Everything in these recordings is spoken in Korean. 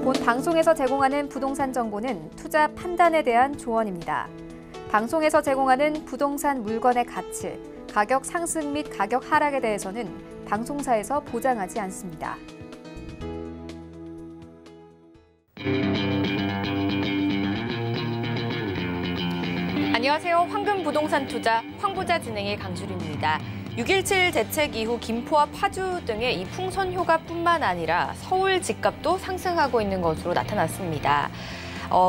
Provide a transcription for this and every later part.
본 방송에서 제공하는 부동산 정보는 투자 판단에 대한 조언입니다. 방송에서 제공하는 부동산 물건의 가치, 가격 상승 및 가격 하락에 대해서는 방송사에서 보장하지 않습니다. 안녕하세요. 황금부동산투자 황부자 진행의 강주리입니다. 6.17 대책 이후 김포와 파주 등의 이 풍선효과뿐만 아니라 서울 집값도 상승하고 있는 것으로 나타났습니다.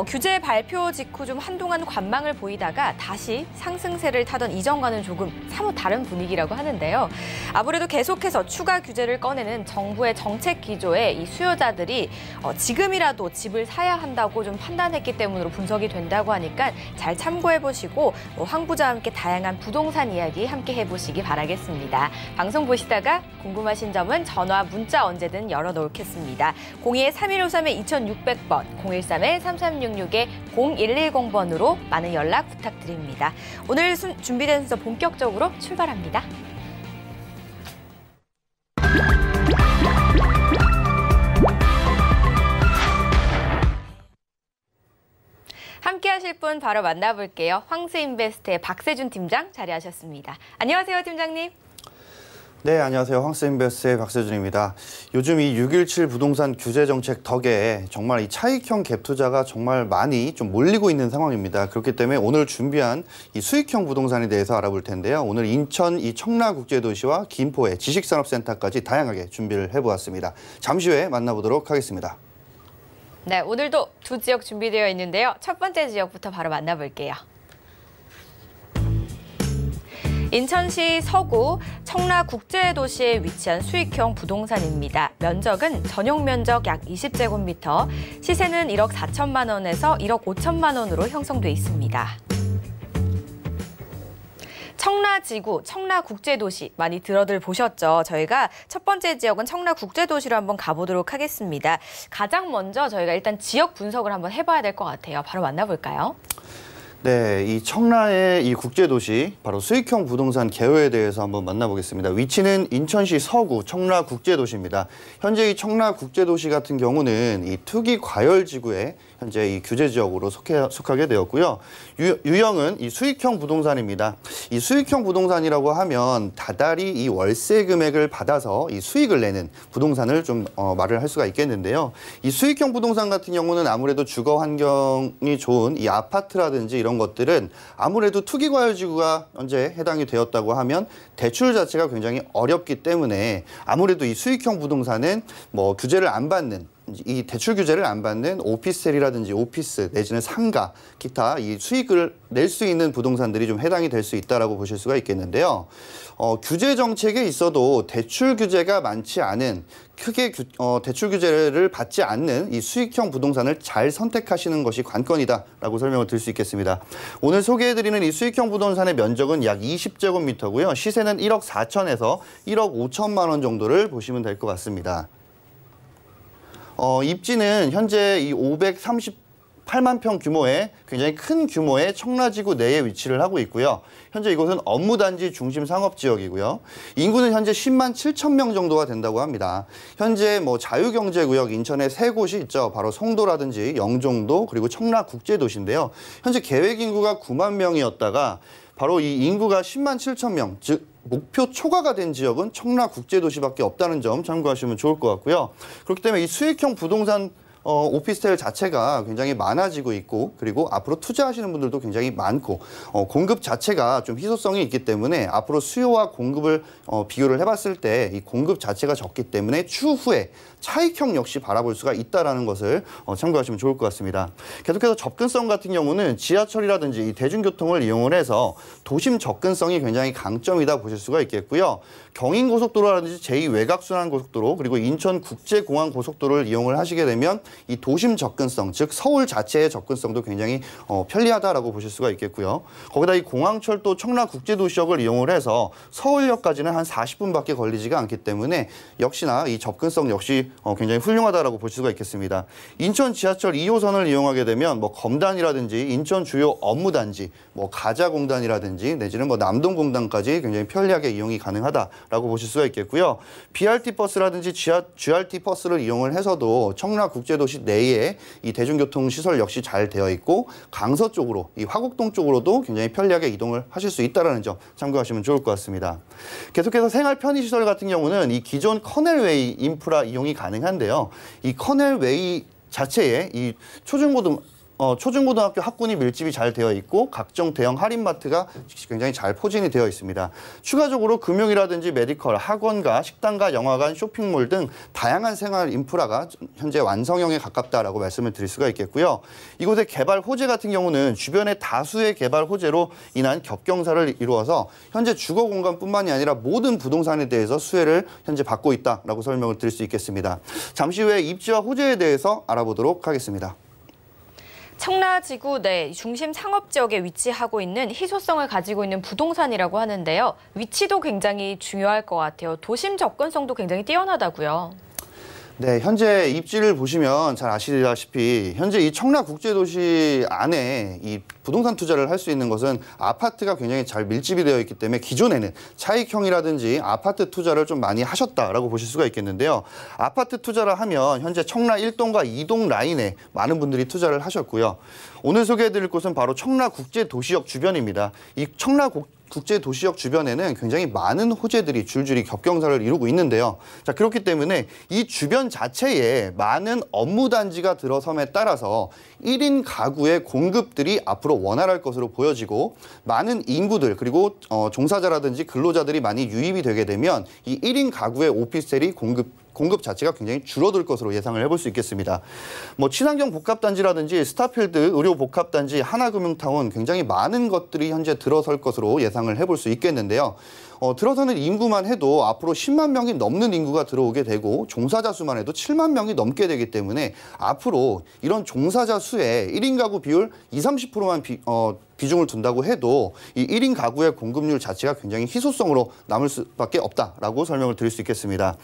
규제 발표 직후 좀 한동안 관망을 보이다가 다시 상승세를 타던 이전과는 조금 사뭇 다른 분위기라고 하는데요. 아무래도 계속해서 추가 규제를 꺼내는 정부의 정책 기조에 이 수요자들이 지금이라도 집을 사야 한다고 좀 판단했기 때문으로 분석이 된다고 하니까 잘 참고해 보시고 황 부자와 함께 다양한 부동산 이야기 함께 해보시기 바라겠습니다. 방송 보시다가 궁금하신 점은 전화, 문자 언제든 열어놓겠습니다. 02-3153-2600번, 013-3366-0110번으로 많은 연락 부탁드립니다. 오늘 준비된 순서 본격적으로 출발합니다. 함께 하실 분 바로 만나볼게요. 황스인베스트의 박세준 팀장 자리하셨습니다. 안녕하세요, 팀장님. 네, 안녕하세요. 황스인베스트의 박세준입니다. 요즘 이 6.17 부동산 규제 정책 덕에 정말 이 차익형 갭 투자가 정말 많이 좀 몰리고 있는 상황입니다. 그렇기 때문에 오늘 준비한 이 수익형 부동산에 대해서 알아볼 텐데요. 오늘 인천 이 청라국제도시와 김포의 지식산업센터까지 다양하게 준비를 해보았습니다. 잠시 후에 만나보도록 하겠습니다. 네, 오늘도 두 지역 준비되어 있는데요. 첫 번째 지역부터 바로 만나볼게요. 인천시 서구 청라국제도시에 위치한 수익형 부동산입니다. 면적은 전용 면적 약 20제곱미터, 시세는 1억 4천만 원에서 1억 5천만 원으로 형성돼 있습니다. 청라지구, 청라국제도시 많이 들어들 보셨죠? 저희가 첫 번째 지역은 청라국제도시로 한번 가보도록 하겠습니다. 가장 먼저 저희가 일단 지역 분석을 한번 해봐야 될 것 같아요. 바로 만나볼까요? 네, 이 청라의 이 국제도시, 바로 수익형 부동산 개요에 대해서 한번 만나보겠습니다. 위치는 인천시 서구 청라국제도시입니다. 현재 이 청라국제도시 같은 경우는 이 투기 과열지구에 현재 이 규제 지역으로 속하게 되었고요. 유형은 이 수익형 부동산입니다. 이 수익형 부동산이라고 하면 다달이 이 월세 금액을 받아서 이 수익을 내는 부동산을 좀 말을 할 수가 있겠는데요. 이 수익형 부동산 같은 경우는 아무래도 주거 환경이 좋은 이 아파트라든지 이런 것들은 아무래도 투기 과열지구가 현재 해당이 되었다고 하면 대출 자체가 굉장히 어렵기 때문에 아무래도 이 수익형 부동산은 뭐 규제를 안 받는, 이 대출 규제를 안 받는 오피스텔이라든지 오피스 내지는 상가, 기타 이 수익을 낼 수 있는 부동산들이 좀 해당이 될 수 있다라고 보실 수가 있겠는데요. 규제 정책에 있어도 대출 규제가 많지 않은, 크게 대출 규제를 받지 않는 이 수익형 부동산을 잘 선택하시는 것이 관건이다라고 설명을 드릴 수 있겠습니다. 오늘 소개해드리는 이 수익형 부동산의 면적은 약 20제곱미터고요. 시세는 1억 4천에서 1억 5천만 원 정도를 보시면 될 것 같습니다. 입지는 현재 이 538만 평 규모의 굉장히 큰 규모의 청라지구 내에 위치를 하고 있고요. 현재 이곳은 업무단지 중심 상업지역이고요. 인구는 현재 10만 7천 명 정도가 된다고 합니다. 현재 뭐 자유경제구역 인천에 세 곳이 있죠. 바로 송도라든지 영종도 그리고 청라국제도시인데요. 현재 계획 인구가 9만 명이었다가 바로 이 인구가 10만 7천 명, 즉 목표 초과가 된 지역은 청라국제도시밖에 없다는 점 참고하시면 좋을 것 같고요. 그렇기 때문에 이 수익형 부동산 오피스텔 자체가 굉장히 많아지고 있고, 그리고 앞으로 투자하시는 분들도 굉장히 많고, 공급 자체가 좀 희소성이 있기 때문에 앞으로 수요와 공급을 비교를 해봤을 때 이 공급 자체가 적기 때문에 추후에 차익형 역시 바라볼 수가 있다는 것을 참고하시면 좋을 것 같습니다. 계속해서 접근성 같은 경우는 지하철이라든지 대중교통을 이용을 해서 도심 접근성이 굉장히 강점이다 보실 수가 있겠고요. 경인고속도로라든지 제2외곽순환고속도로 그리고 인천국제공항 고속도로를 이용을 하시게 되면 이 도심 접근성, 즉 서울 자체의 접근성도 굉장히 편리하다라고 보실 수가 있겠고요. 거기다 이 공항철도 청라국제도시역을 이용을 해서 서울역까지는 한 40분밖에 걸리지가 않기 때문에 역시나 이 접근성 역시 굉장히 훌륭하다라고 볼 수가 있겠습니다. 인천 지하철 2호선을 이용하게 되면 뭐 검단이라든지 인천 주요 업무단지, 뭐 가자공단이라든지 내지는 뭐 남동공단까지 굉장히 편리하게 이용이 가능하다라고 보실 수가 있겠고요. BRT 버스라든지 GRT 버스를 이용을 해서도 청라국제도시 국제도시 내에 이 대중교통 시설 역시 잘 되어 있고 강서 쪽으로 이 화곡동 쪽으로도 굉장히 편리하게 이동을 하실 수 있다는 점 참고하시면 좋을 것 같습니다. 계속해서 생활 편의시설 같은 경우는 이 기존 커넬웨이 인프라 이용이 가능한데요. 이 커넬웨이 자체에 이 초중고등학교 학군이 밀집이 잘 되어 있고 각종 대형 할인마트가 굉장히 잘 포진이 되어 있습니다. 추가적으로 금융이라든지 메디컬, 학원과 식당과 영화관, 쇼핑몰 등 다양한 생활 인프라가 현재 완성형에 가깝다라고 말씀을 드릴 수가 있겠고요. 이곳의 개발 호재 같은 경우는 주변의 다수의 개발 호재로 인한 겹경사를 이루어서 현재 주거 공간뿐만이 아니라 모든 부동산에 대해서 수혜를 현재 받고 있다라고 설명을 드릴 수 있겠습니다. 잠시 후에 입지와 호재에 대해서 알아보도록 하겠습니다. 청라지구 내 중심 상업지역에 위치하고 있는 희소성을 가지고 있는 부동산이라고 하는데요. 위치도 굉장히 중요할 것 같아요. 도심 접근성도 굉장히 뛰어나다고요. 네, 현재 입지를 보시면 잘 아시다시피 현재 이 청라국제도시 안에 이 부동산 투자를 할 수 있는 것은 아파트가 굉장히 잘 밀집이 되어 있기 때문에 기존에는 차익형이라든지 아파트 투자를 좀 많이 하셨다라고 보실 수가 있겠는데요. 아파트 투자를 하면 현재 청라 1동과 2동 라인에 많은 분들이 투자를 하셨고요. 오늘 소개해드릴 곳은 바로 청라국제도시역 주변입니다. 이 청라국제도시역 주변에는 굉장히 많은 호재들이 줄줄이 겹경사를 이루고 있는데요. 자, 그렇기 때문에 이 주변 자체에 많은 업무단지가 들어섬에 따라서 1인 가구의 공급들이 앞으로 원활할 것으로 보여지고 많은 인구들 그리고 종사자라든지 근로자들이 많이 유입이 되게 되면 이 1인 가구의 오피스텔이 공급 자체가 굉장히 줄어들 것으로 예상을 해볼 수 있겠습니다. 뭐 친환경 복합단지라든지 스타필드 의료 복합단지, 하나금융타운 굉장히 많은 것들이 현재 들어설 것으로 예상을 해볼 수 있겠는데요. 들어서는 인구만 해도 앞으로 10만 명이 넘는 인구가 들어오게 되고 종사자 수만 해도 7만 명이 넘게 되기 때문에 앞으로 이런 종사자 수의 1인 가구 비율 20~30%만 비중을 둔다고 해도 이 1인 가구의 공급률 자체가 굉장히 희소성으로 남을 수밖에 없다라고 설명을 드릴 수 있겠습니다.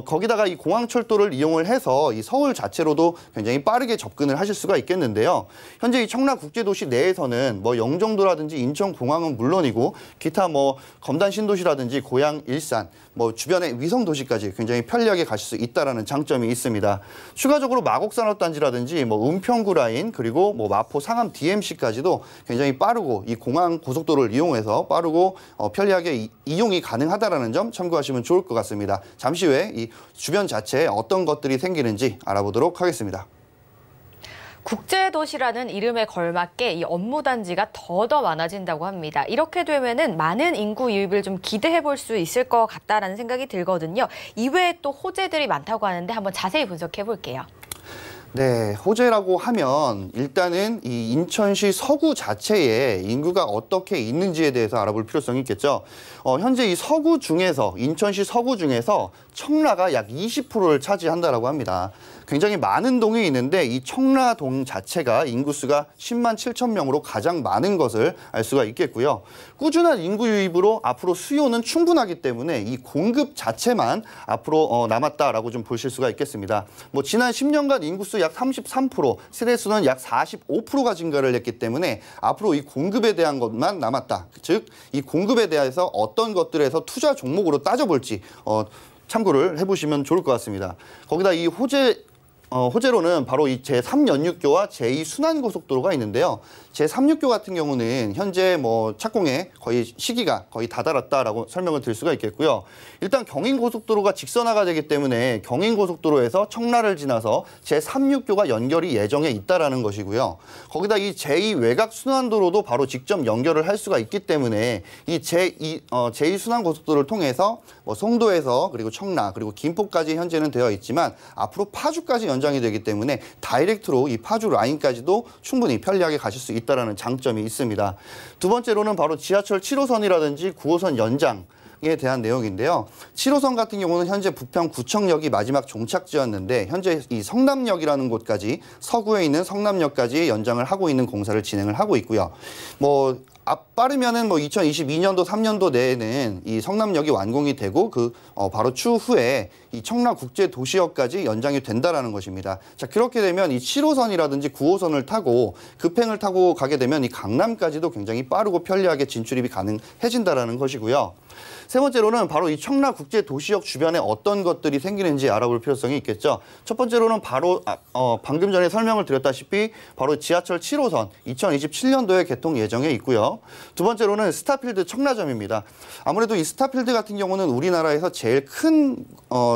거기다가 이 공항철도를 이용을 해서 이 서울 자체로도 굉장히 빠르게 접근을 하실 수가 있겠는데요. 현재 이 청라국제도시 내에서는 뭐 영종도라든지 인천공항은 물론이고 기타 뭐 검단 신도시라든지 고양, 일산, 뭐 주변의 위성 도시까지 굉장히 편리하게 가실 수 있다라는 장점이 있습니다. 추가적으로 마곡산업단지라든지 뭐 은평구 라인 그리고 뭐 마포 상암 DMC까지도 굉장히 빠르고 이 공항 고속도로를 이용해서 빠르고 편리하게 이용이 가능하다라는 점 참고하시면 좋을 것 같습니다. 잠시 후에 이 주변 자체에 어떤 것들이 생기는지 알아보도록 하겠습니다. 국제도시라는 이름에 걸맞게 이 업무단지가 더 많아진다고 합니다. 이렇게 되면은 많은 인구 유입을 좀 기대해 볼 수 있을 것 같다라는 생각이 들거든요. 이외에 또 호재들이 많다고 하는데 한번 자세히 분석해 볼게요. 네, 호재라고 하면 일단은 이 인천시 서구 자체에 인구가 어떻게 있는지에 대해서 알아볼 필요성이 있겠죠. 현재 이 서구 중에서 인천시 서구 중에서 청라가 약 20%를 차지한다라고 합니다. 굉장히 많은 동이 있는데 이 청라동 자체가 인구수가 10만 7천 명으로 가장 많은 것을 알 수가 있겠고요. 꾸준한 인구 유입으로 앞으로 수요는 충분하기 때문에 이 공급 자체만 앞으로 남았다라고 좀 보실 수가 있겠습니다. 뭐 지난 10년간 인구수 약 33%, 세대수는 약 45%가 증가를 했기 때문에 앞으로 이 공급에 대한 것만 남았다. 즉, 이 공급에 대해서 어떤 것들에서 투자 종목으로 따져볼지 참고를 해보시면 좋을 것 같습니다. 거기다 이 호재로는 바로 이 제3연육교와 제2순환고속도로가 있는데요. 제3육교 같은 경우는 현재 뭐 착공에 거의 시기가 거의 다다랐다라고 설명을 드릴 수가 있겠고요. 일단 경인고속도로가 직선화가 되기 때문에 경인고속도로에서 청라를 지나서 제3육교가 연결이 예정에 있다라는 것이고요. 거기다 이 제2외곽순환도로도 바로 직접 연결을 할 수가 있기 때문에 이 제2순환고속도로를 통해서 뭐 송도에서 그리고 청라 그리고 김포까지 현재는 되어 있지만 앞으로 파주까지 연장이 되기 때문에 다이렉트로 이 파주 라인까지도 충분히 편리하게 가실 수 있다는 장점이 있습니다. 두 번째로는 바로 지하철 7호선이라든지 9호선 연장에 대한 내용인데요. 7호선 같은 경우는 현재 부평구청역이 마지막 종착지였는데 현재 이 성남역이라는 곳까지 서구에 있는 성남역까지 연장을 하고 있는 공사를 진행을 하고 있고요. 뭐 빠르면은 뭐 2022년도 3년도 내에는 이 성남역이 완공이 되고 바로 추후에 이 청라국제도시역까지 연장이 된다라는 것입니다. 자, 그렇게 되면 이 7호선이라든지 9호선을 타고 급행을 타고 가게 되면 이 강남까지도 굉장히 빠르고 편리하게 진출입이 가능해진다라는 것이고요. 세 번째로는 바로 이 청라국제도시역 주변에 어떤 것들이 생기는지 알아볼 필요성이 있겠죠. 첫 번째로는 바로 방금 전에 설명을 드렸다시피 바로 지하철 7호선 2027년도에 개통 예정에 있고요. 두 번째로는 스타필드 청라점입니다. 아무래도 이 스타필드 같은 경우는 우리나라에서 제일 큰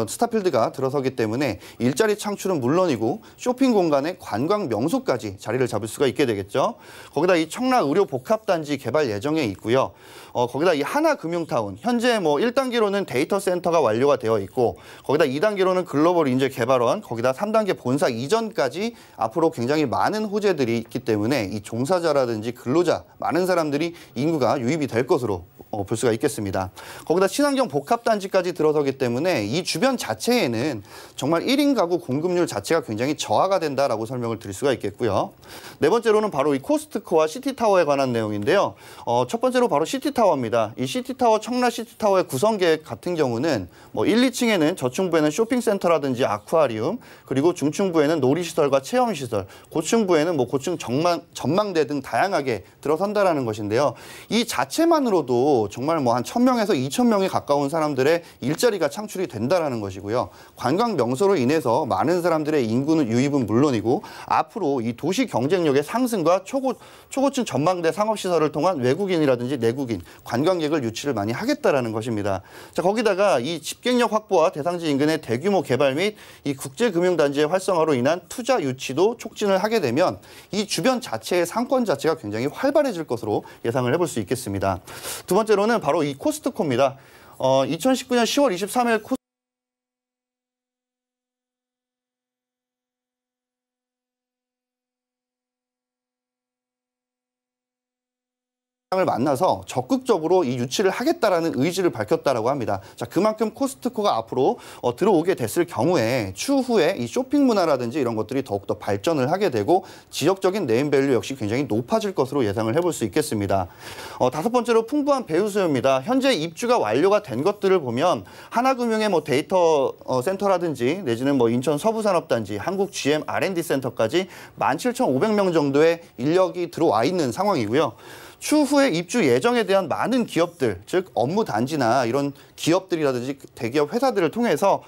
스타필드가 들어서기 때문에 일자리 창출은 물론이고 쇼핑 공간의 관광 명소까지 자리를 잡을 수가 있게 되겠죠. 거기다 이 청라의료복합단지 개발 예정에 있고요. 거기다 이 하나금융타운, 현재 뭐 1단계로는 데이터 센터가 완료가 되어 있고 거기다 2단계로는 글로벌 인재 개발원, 거기다 3단계 본사 이전까지 앞으로 굉장히 많은 호재들이 있기 때문에 이 종사자라든지 근로자, 많은 사람들이 인구가 유입이 될 것으로 볼 수가 있겠습니다. 거기다 친환경 복합단지까지 들어서기 때문에 이 주변 자체에는 정말 1인 가구 공급률 자체가 굉장히 저하가 된다라고 설명을 드릴 수가 있겠고요. 네 번째로는 바로 이 코스트코와 시티타워에 관한 내용인데요. 첫 번째로 바로 시티타워입니다. 이 시티타워, 청라 시티타워의 구성 계획 같은 경우는 뭐 1, 2층에는 저층부에는 쇼핑센터라든지 아쿠아리움, 그리고 중층부에는 놀이시설과 체험시설, 고층부에는 뭐 고층 전망대 등 다양하게 들어선다라는 것인데요. 이 자체만으로도 정말 뭐 한 1,000명에서 2,000명에 가까운 사람들의 일자리가 창출이 된다라는 것이고요. 관광 명소로 인해서 많은 사람들의 인구는 유입은 물론이고 앞으로 이 도시 경쟁력의 상승과 초고층 전망대 상업시설을 통한 외국인이라든지 내국인, 관광객을 유치를 많이 하겠다라는 것입니다. 자, 거기다가 이 집객력 확보와 대상지 인근의 대규모 개발 및 이 국제금융단지의 활성화로 인한 투자 유치도 촉진을 하게 되면 이 주변 자체의 상권 자체가 굉장히 활발해질 것으로 예상을 해볼 수 있겠습니다. 두 번째로는 바로 이 코스트코입니다. 2019년 10월 23일 을 만나서 적극적으로 이 유치를 하겠다라는 의지를 밝혔다라고 합니다. 자, 그만큼 코스트코가 앞으로 들어오게 됐을 경우에 추후에 이 쇼핑 문화라든지 이런 것들이 더욱더 발전을 하게 되고 지역적인 네임밸류 역시 굉장히 높아질 것으로 예상을 해볼 수 있겠습니다. 다섯 번째로 풍부한 배후 수요입니다. 현재 입주가 완료가 된 것들을 보면 하나금융의 뭐 데이터 센터라든지 내지는 뭐 인천 서부산업단지, 한국 GM R&D 센터까지 17,500명 정도의 인력이 들어와 있는 상황이고요. 추후에 입주 예정에 대한 많은 기업들, 즉 업무 단지나 이런 기업들이라든지 대기업 회사들을 통해서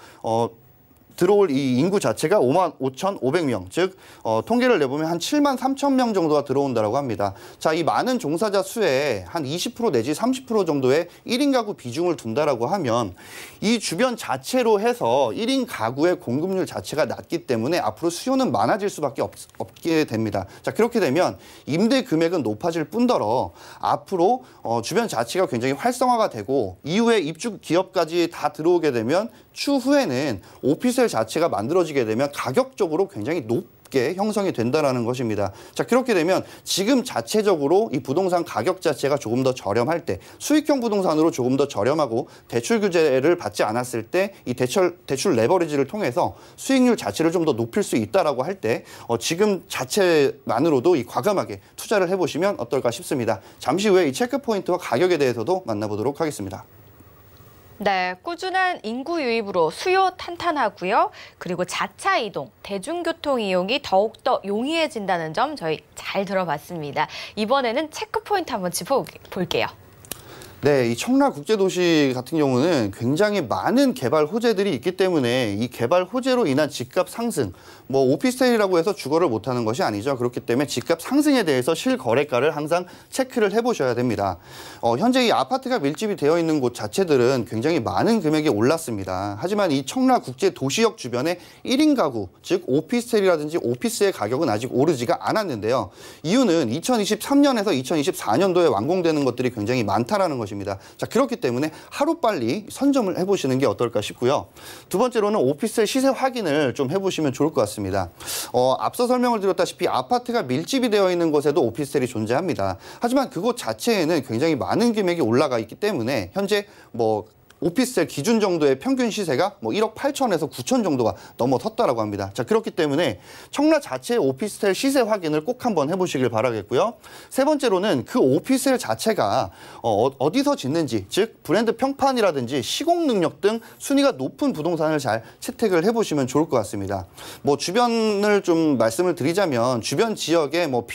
들어올 이 인구 자체가 55,500명, 즉 통계를 내보면 한 73,000명 정도가 들어온다고 합니다. 자, 이 많은 종사자 수에 한 20% 내지 30% 정도의 1인 가구 비중을 둔다라고 하면 이 주변 자체로 해서 1인 가구의 공급률 자체가 낮기 때문에 앞으로 수요는 많아질 수밖에 없게 됩니다. 자, 그렇게 되면 임대 금액은 높아질 뿐더러 앞으로 주변 자체가 굉장히 활성화가 되고 이후에 입주 기업까지 다 들어오게 되면 추후에는 오피스텔 자체가 만들어지게 되면 가격적으로 굉장히 높게 형성이 된다는 것입니다. 자, 그렇게 되면 지금 자체적으로 이 부동산 가격 자체가 조금 더 저렴할 때 수익형 부동산으로 조금 더 저렴하고 대출 규제를 받지 않았을 때 이 대출 레버리지를 통해서 수익률 자체를 좀 더 높일 수 있다라고 할 때 지금 자체만으로도 이 과감하게 투자를 해보시면 어떨까 싶습니다. 잠시 후에 이 체크 포인트와 가격에 대해서도 만나보도록 하겠습니다. 네, 꾸준한 인구 유입으로 수요 탄탄하고요. 그리고 자차 이동, 대중교통 이용이 더욱더 용이해진다는 점 저희 잘 들어봤습니다. 이번에는 체크 포인트 한번 짚어볼게요. 네, 이 청라국제도시 같은 경우는 굉장히 많은 개발 호재들이 있기 때문에 이 개발 호재로 인한 집값 상승, 뭐 오피스텔이라고 해서 주거를 못하는 것이 아니죠. 그렇기 때문에 집값 상승에 대해서 실거래가를 항상 체크를 해보셔야 됩니다. 현재 이 아파트가 밀집이 되어 있는 곳 자체들은 굉장히 많은 금액이 올랐습니다. 하지만 이 청라국제도시역 주변에 1인 가구, 즉 오피스텔이라든지 오피스의 가격은 아직 오르지가 않았는데요. 이유는 2023년에서 2024년도에 완공되는 것들이 굉장히 많다라는 것입니다. 자, 그렇기 때문에 하루빨리 선점을 해보시는 게 어떨까 싶고요. 두 번째로는 오피스텔 시세 확인을 좀 해보시면 좋을 것 같습니다. 앞서 설명을 드렸다시피 아파트가 밀집이 되어 있는 곳에도 오피스텔이 존재합니다. 하지만 그곳 자체에는 굉장히 많은 금액이 올라가 있기 때문에 현재 뭐 오피스텔 기준 정도의 평균 시세가 뭐 1억 8천에서 9천 정도가 넘어섰다라고 합니다. 자, 그렇기 때문에 청라 자체의 오피스텔 시세 확인을 꼭 한번 해보시길 바라겠고요. 세 번째로는 그 오피스텔 자체가 어디서 짓는지, 즉 브랜드 평판이라든지 시공 능력 등 순위가 높은 부동산을 잘 채택을 해보시면 좋을 것 같습니다. 뭐 주변을 좀 말씀을 드리자면 주변 지역에 뭐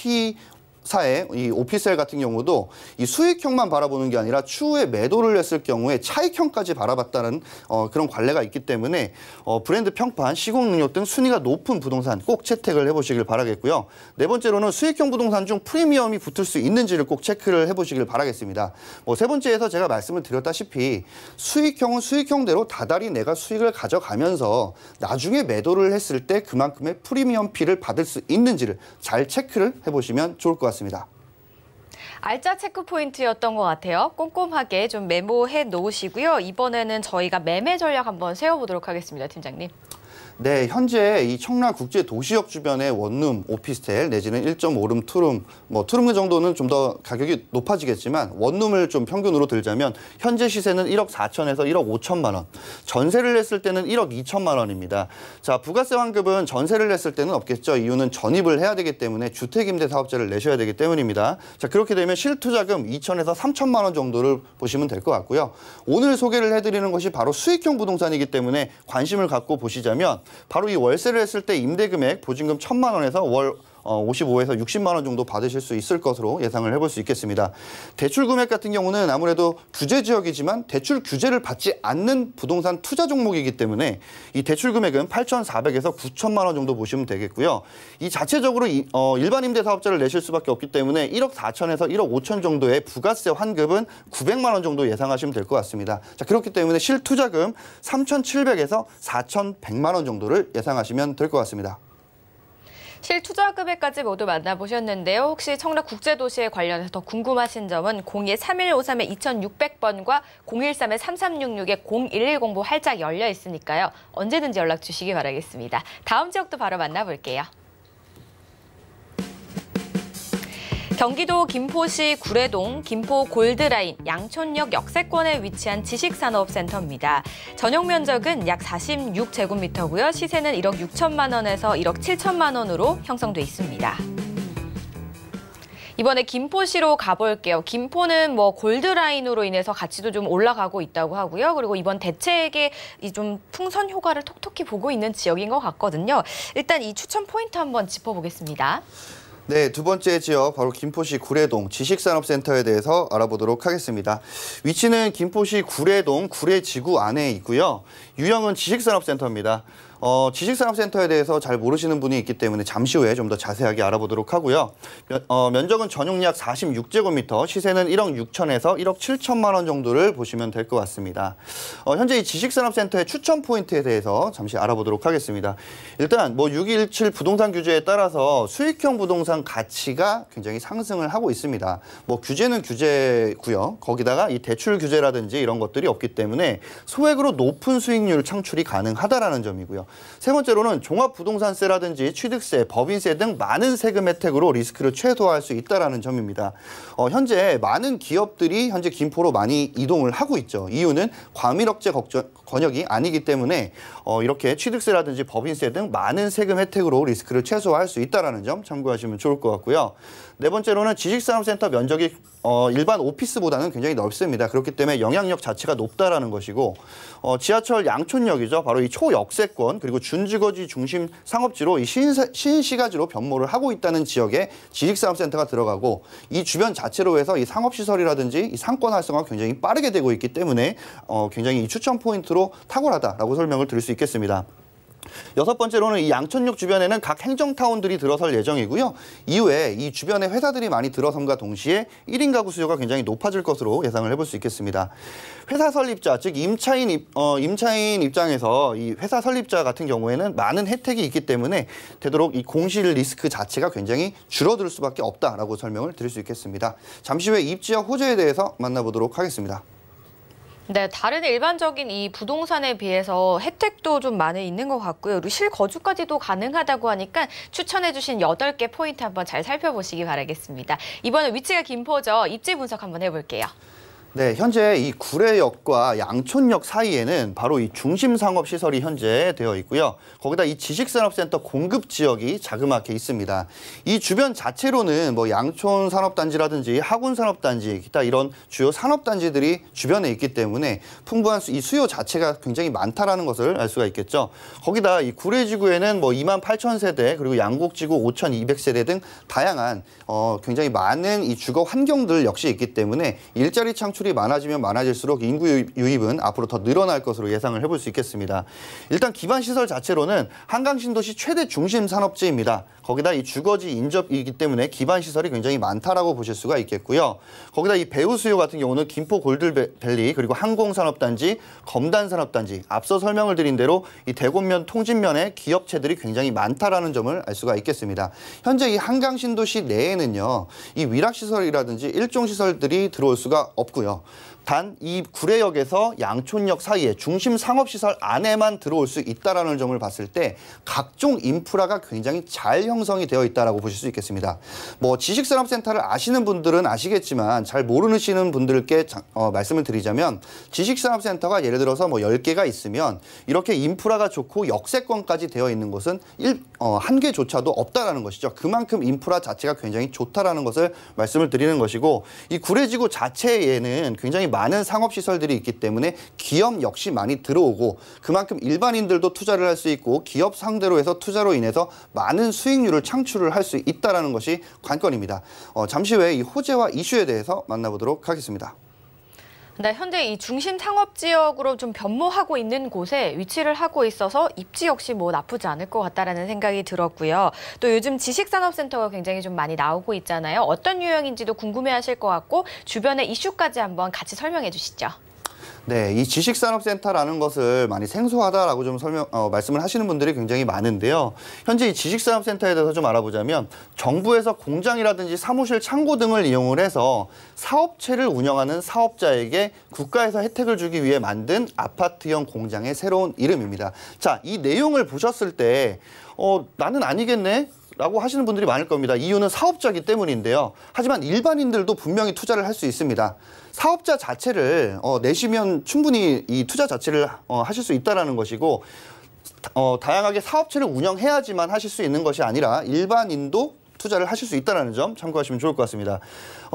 사의 이 오피스텔 같은 경우도 이 수익형만 바라보는 게 아니라 추후에 매도를 했을 경우에 차익형까지 바라봤다는 그런 관례가 있기 때문에 브랜드 평판, 시공 능력 등 순위가 높은 부동산 꼭 채택을 해보시길 바라겠고요. 네 번째로는 수익형 부동산 중 프리미엄이 붙을 수 있는지를 꼭 체크를 해보시길 바라겠습니다. 세 번째에서 제가 말씀을 드렸다시피 수익형은 수익형대로 다달이 내가 수익을 가져가면서 나중에 매도를 했을 때 그만큼의 프리미엄 피를 받을 수 있는지를 잘 체크를 해보시면 좋을 것 같습니다. 알짜 체크 포인트였던 것 같아요. 꼼꼼하게 좀 메모해 놓으시고요. 이번에는 저희가 매매 전략 한번 세워보도록 하겠습니다, 팀장님. 네, 현재 이 청라국제도시역 주변의 원룸, 오피스텔 내지는 1.5룸, 투룸, 투룸 정도는 좀 더 가격이 높아지겠지만 원룸을 좀 평균으로 들자면 현재 시세는 1억 4천에서 1억 5천만 원, 전세를 냈을 때는 1억 2천만 원입니다. 자, 부가세 환급은 전세를 냈을 때는 없겠죠. 이유는 전입을 해야 되기 때문에 주택임대사업자를 내셔야 되기 때문입니다. 자, 그렇게 되면 실투자금 2천에서 3천만 원 정도를 보시면 될 것 같고요. 오늘 소개를 해드리는 것이 바로 수익형 부동산이기 때문에 관심을 갖고 보시자면 바로 이 월세를 했을 때 임대금액 보증금 1,000만 원에서 월 55에서 60만 원 정도 받으실 수 있을 것으로 예상을 해볼 수 있겠습니다. 대출 금액 같은 경우는 아무래도 규제 지역이지만 대출 규제를 받지 않는 부동산 투자 종목이기 때문에 이 대출 금액은 8,400에서 9천만 원 정도 보시면 되겠고요. 이 자체적으로 일반 임대 사업자를 내실 수밖에 없기 때문에 1억 4천에서 1억 5천 정도의 부가세 환급은 900만 원 정도 예상하시면 될 것 같습니다. 자, 그렇기 때문에 실투자금 3,700에서 4,100만 원 정도를 예상하시면 될 것 같습니다. 실투자 금액까지 모두 만나보셨는데요. 혹시 청라국제도시에 관련해서 더 궁금하신 점은 02-3153-2600번과 013-3366-0110부 활짝 열려 있으니까요. 언제든지 연락 주시기 바라겠습니다. 다음 지역도 바로 만나볼게요. 경기도 김포시 구례동 김포 골드라인 양촌역 역세권에 위치한 지식산업센터입니다. 전용 면적은 약 46제곱미터고요. 시세는 1억 6천만 원에서 1억 7천만 원으로 형성돼 있습니다. 이번에 김포시로 가볼게요. 김포는 골드라인으로 인해서 가치도 좀 올라가고 있다고 하고요. 그리고 이번 대책에 좀 풍선 효과를 톡톡히 보고 있는 지역인 것 같거든요. 일단 이 추천 포인트 한번 짚어보겠습니다. 네, 두 번째 지역 바로 김포시 구례동 지식산업센터에 대해서 알아보도록 하겠습니다. 위치는 김포시 구례동 구례지구 안에 있고요. 유형은 지식산업센터입니다. 지식산업센터에 대해서 잘 모르시는 분이 있기 때문에 잠시 후에 좀 더 자세하게 알아보도록 하고요. 면적은 전용 약 46제곱미터, 시세는 1억 6천에서 1억 7천만 원 정도를 보시면 될 것 같습니다. 현재 이 지식산업센터의 추천 포인트에 대해서 잠시 알아보도록 하겠습니다. 일단 6.17 부동산 규제에 따라서 수익형 부동산 가치가 굉장히 상승을 하고 있습니다. 규제는 규제고요. 거기다가 이 대출 규제라든지 이런 것들이 없기 때문에 소액으로 높은 수익률 창출이 가능하다라는 점이고요. 세 번째로는 종합부동산세라든지 취득세, 법인세 등 많은 세금 혜택으로 리스크를 최소화할 수 있다는 점입니다. 현재 많은 기업들이 현재 김포로 많이 이동을 하고 있죠. 이유는 과밀억제 권역이 아니기 때문에 이렇게 취득세라든지 법인세 등 많은 세금 혜택으로 리스크를 최소화할 수 있다는 점 참고하시면 좋을 것 같고요. 네 번째로는 지식산업센터 면적이 일반 오피스보다는 굉장히 넓습니다. 그렇기 때문에 영향력 자체가 높다라는 것이고 지하철 양촌역이죠. 바로 이 초역세권 그리고 준주거지 중심 상업지로 이 신시가지로 변모를 하고 있다는 지역에 지식산업센터가 들어가고 이 주변 자체로 해서 이 상업시설이라든지 이 상권 활성화가 굉장히 빠르게 되고 있기 때문에 굉장히 이 추천 포인트로 탁월하다라고 설명을 드릴 수 있겠습니다. 여섯 번째로는 이 양촌역 주변에는 각 행정타운들이 들어설 예정이고요. 이후에 이 주변에 회사들이 많이 들어선과 동시에 1인 가구 수요가 굉장히 높아질 것으로 예상을 해볼 수 있겠습니다. 회사 설립자, 즉 임차인 입장에서 이 회사 설립자 같은 경우에는 많은 혜택이 있기 때문에 되도록 이 공실 리스크 자체가 굉장히 줄어들 수밖에 없다라고 설명을 드릴 수 있겠습니다. 잠시 후에 입지역 호재에 대해서 만나보도록 하겠습니다. 네, 다른 일반적인 이 부동산에 비해서 혜택도 좀 많이 있는 것 같고요. 그리고 실거주까지도 가능하다고 하니까 추천해주신 8개 포인트 한번 잘 살펴보시기 바라겠습니다. 이번에 위치가 김포죠. 입지 분석 한번 해볼게요. 네, 현재 이 구례역과 양촌역 사이에는 바로 이 중심상업시설이 현재 되어 있고요. 거기다 이 지식산업센터 공급 지역이 자그맣게 있습니다. 이 주변 자체로는 뭐 양촌산업단지라든지 하군산업단지, 기타 이런 주요 산업단지들이 주변에 있기 때문에 풍부한 이 수요 자체가 굉장히 많다라는 것을 알 수가 있겠죠. 거기다 이 구례지구에는 뭐 28,000세대 그리고 양곡지구 5,200세대 등 다양한 굉장히 많은 이 주거 환경들 역시 있기 때문에 일자리 창출이 많아지면 많아질수록 인구 유입은 앞으로 더 늘어날 것으로 예상을 해볼 수 있겠습니다. 일단 기반 시설 자체로는 한강 신도시 최대 중심 산업지입니다. 거기다 이 주거지 인접이기 때문에 기반 시설이 굉장히 많다라고 보실 수가 있겠고요. 거기다 이 배후 수요 같은 경우는 김포 골드밸리 그리고 항공산업단지, 검단산업단지 앞서 설명을 드린 대로 이 대곡면 통진면에 기업체들이 굉장히 많다라는 점을 알 수가 있겠습니다. 현재 이 한강 신도시 내에는요, 이 위락시설이라든지 일종시설들이 들어올 수가 없고요. 단 이 구례역에서 양촌역 사이에 중심 상업시설 안에만 들어올 수 있다는 점을 봤을 때 각종 인프라가 굉장히 잘 형성이 되어 있다고 보실 수 있겠습니다. 뭐 지식산업센터를 아시는 분들은 아시겠지만 잘 모르시는 분들께 말씀을 드리자면 지식산업센터가 예를 들어서 뭐 10개가 있으면 이렇게 인프라가 좋고 역세권까지 되어 있는 곳은 한 개조차도 없다라는 것이죠. 그만큼 인프라 자체가 굉장히 좋다라는 것을 말씀을 드리는 것이고, 이 구례지구 자체에는 굉장히 많은 상업시설들이 있기 때문에 기업 역시 많이 들어오고 그만큼 일반인들도 투자를 할 수 있고 기업 상대로 해서 투자로 인해서 많은 수익률을 창출을 할 수 있다는 것이 관건입니다. 잠시 후에 이 호재와 이슈에 대해서 만나보도록 하겠습니다. 네, 현재 이 중심 상업 지역으로 좀 변모하고 있는 곳에 위치를 하고 있어서 입지 역시 뭐 나쁘지 않을 것 같다라는 생각이 들었고요. 또 요즘 지식산업센터가 굉장히 좀 많이 나오고 있잖아요. 어떤 유형인지도 궁금해하실 것 같고 주변의 이슈까지 한번 같이 설명해 주시죠. 네, 이 지식산업센터라는 것을 많이 생소하다라고 좀 말씀을 하시는 분들이 굉장히 많은데요. 현재 이 지식산업센터에 대해서 좀 알아보자면 정부에서 공장이라든지 사무실, 창고 등을 이용을 해서 사업체를 운영하는 사업자에게 국가에서 혜택을 주기 위해 만든 아파트형 공장의 새로운 이름입니다. 자, 이 내용을 보셨을 때 나는 아니겠네? 라고 하시는 분들이 많을 겁니다. 이유는 사업자이기 때문인데요. 하지만 일반인들도 분명히 투자를 할 수 있습니다. 사업자 자체를 내시면 충분히 이 투자 자체를 하실 수 있다는 것이고, 다양하게 사업체를 운영해야지만 하실 수 있는 것이 아니라 일반인도 투자를 하실 수 있다는 점 참고하시면 좋을 것 같습니다.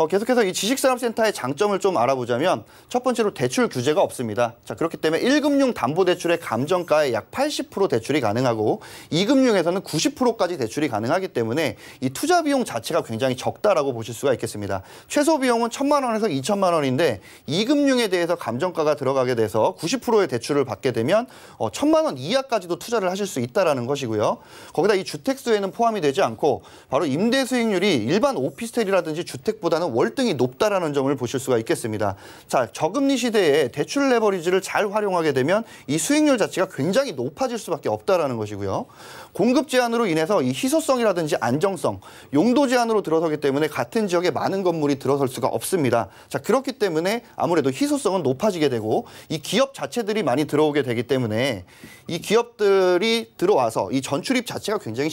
계속해서 이 지식산업센터의 장점을 좀 알아보자면 첫 번째로 대출 규제가 없습니다. 자, 그렇기 때문에 1금융 담보대출의 감정가의 약 80% 대출이 가능하고 2금융에서는 90%까지 대출이 가능하기 때문에 이 투자 비용 자체가 굉장히 적다라고 보실 수가 있겠습니다. 최소 비용은 1,000만 원에서 2,000만 원인데 2금융에 대해서 감정가가 들어가게 돼서 90%의 대출을 받게 되면 1,000만 원 이하까지도 투자를 하실 수 있다는 것이고요. 거기다 이 주택수에는 포함이 되지 않고 바로 임대 수익률이 일반 오피스텔이라든지 주택보다는 월등히 높다라는 점을 보실 수가 있겠습니다. 자, 저금리 시대에 대출 레버리지를 잘 활용하게 되면 이 수익률 자체가 굉장히 높아질 수밖에 없다라는 것이고요. 공급 제한으로 인해서 이 희소성이라든지 안정성, 용도 제한으로 들어서기 때문에 같은 지역에 많은 건물이 들어설 수가 없습니다. 자, 그렇기 때문에 아무래도 희소성은 높아지게 되고 이 기업 자체들이 많이 들어오게 되기 때문에 이 기업들이 들어와서 이 전출입 자체가 굉장히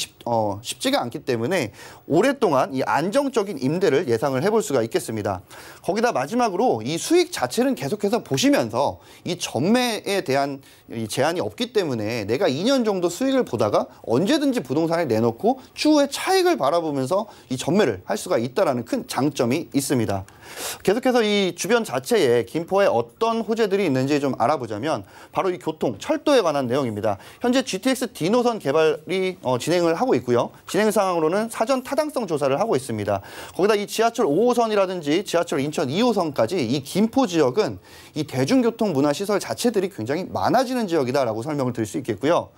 쉽지가 않기 때문에 오랫동안 이 안정적인 임대를 예상을 해볼 수가 있겠습니다. 거기다 마지막으로 이 수익 자체는 계속해서 보시면서 이 전매에 대한 이 제한이 없기 때문에 내가 2년 정도 수익을 보다가 언제든지 부동산에 내놓고 추후에 차익을 바라보면서 이 전매를 할 수가 있다는 큰 장점이 있습니다. 계속해서 이 주변 자체에 김포에 어떤 호재들이 있는지 좀 알아보자면 바로 이 교통, 철도에 관한 내용입니다. 현재 GTX D 노선 개발이 진행을 하고 있고요. 진행 상황으로는 사전 타당성 조사를 하고 있습니다. 거기다 이 지하철 5호선이라든지 지하철 인천 2호선까지 이 김포 지역은 이 대중교통 문화시설 자체들이 굉장히 많아지는 지역이다라고 설명을 드릴 수 있겠고요.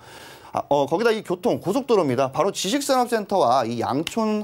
거기다 이 교통, 고속도로입니다. 바로 지식산업센터와 이 양촌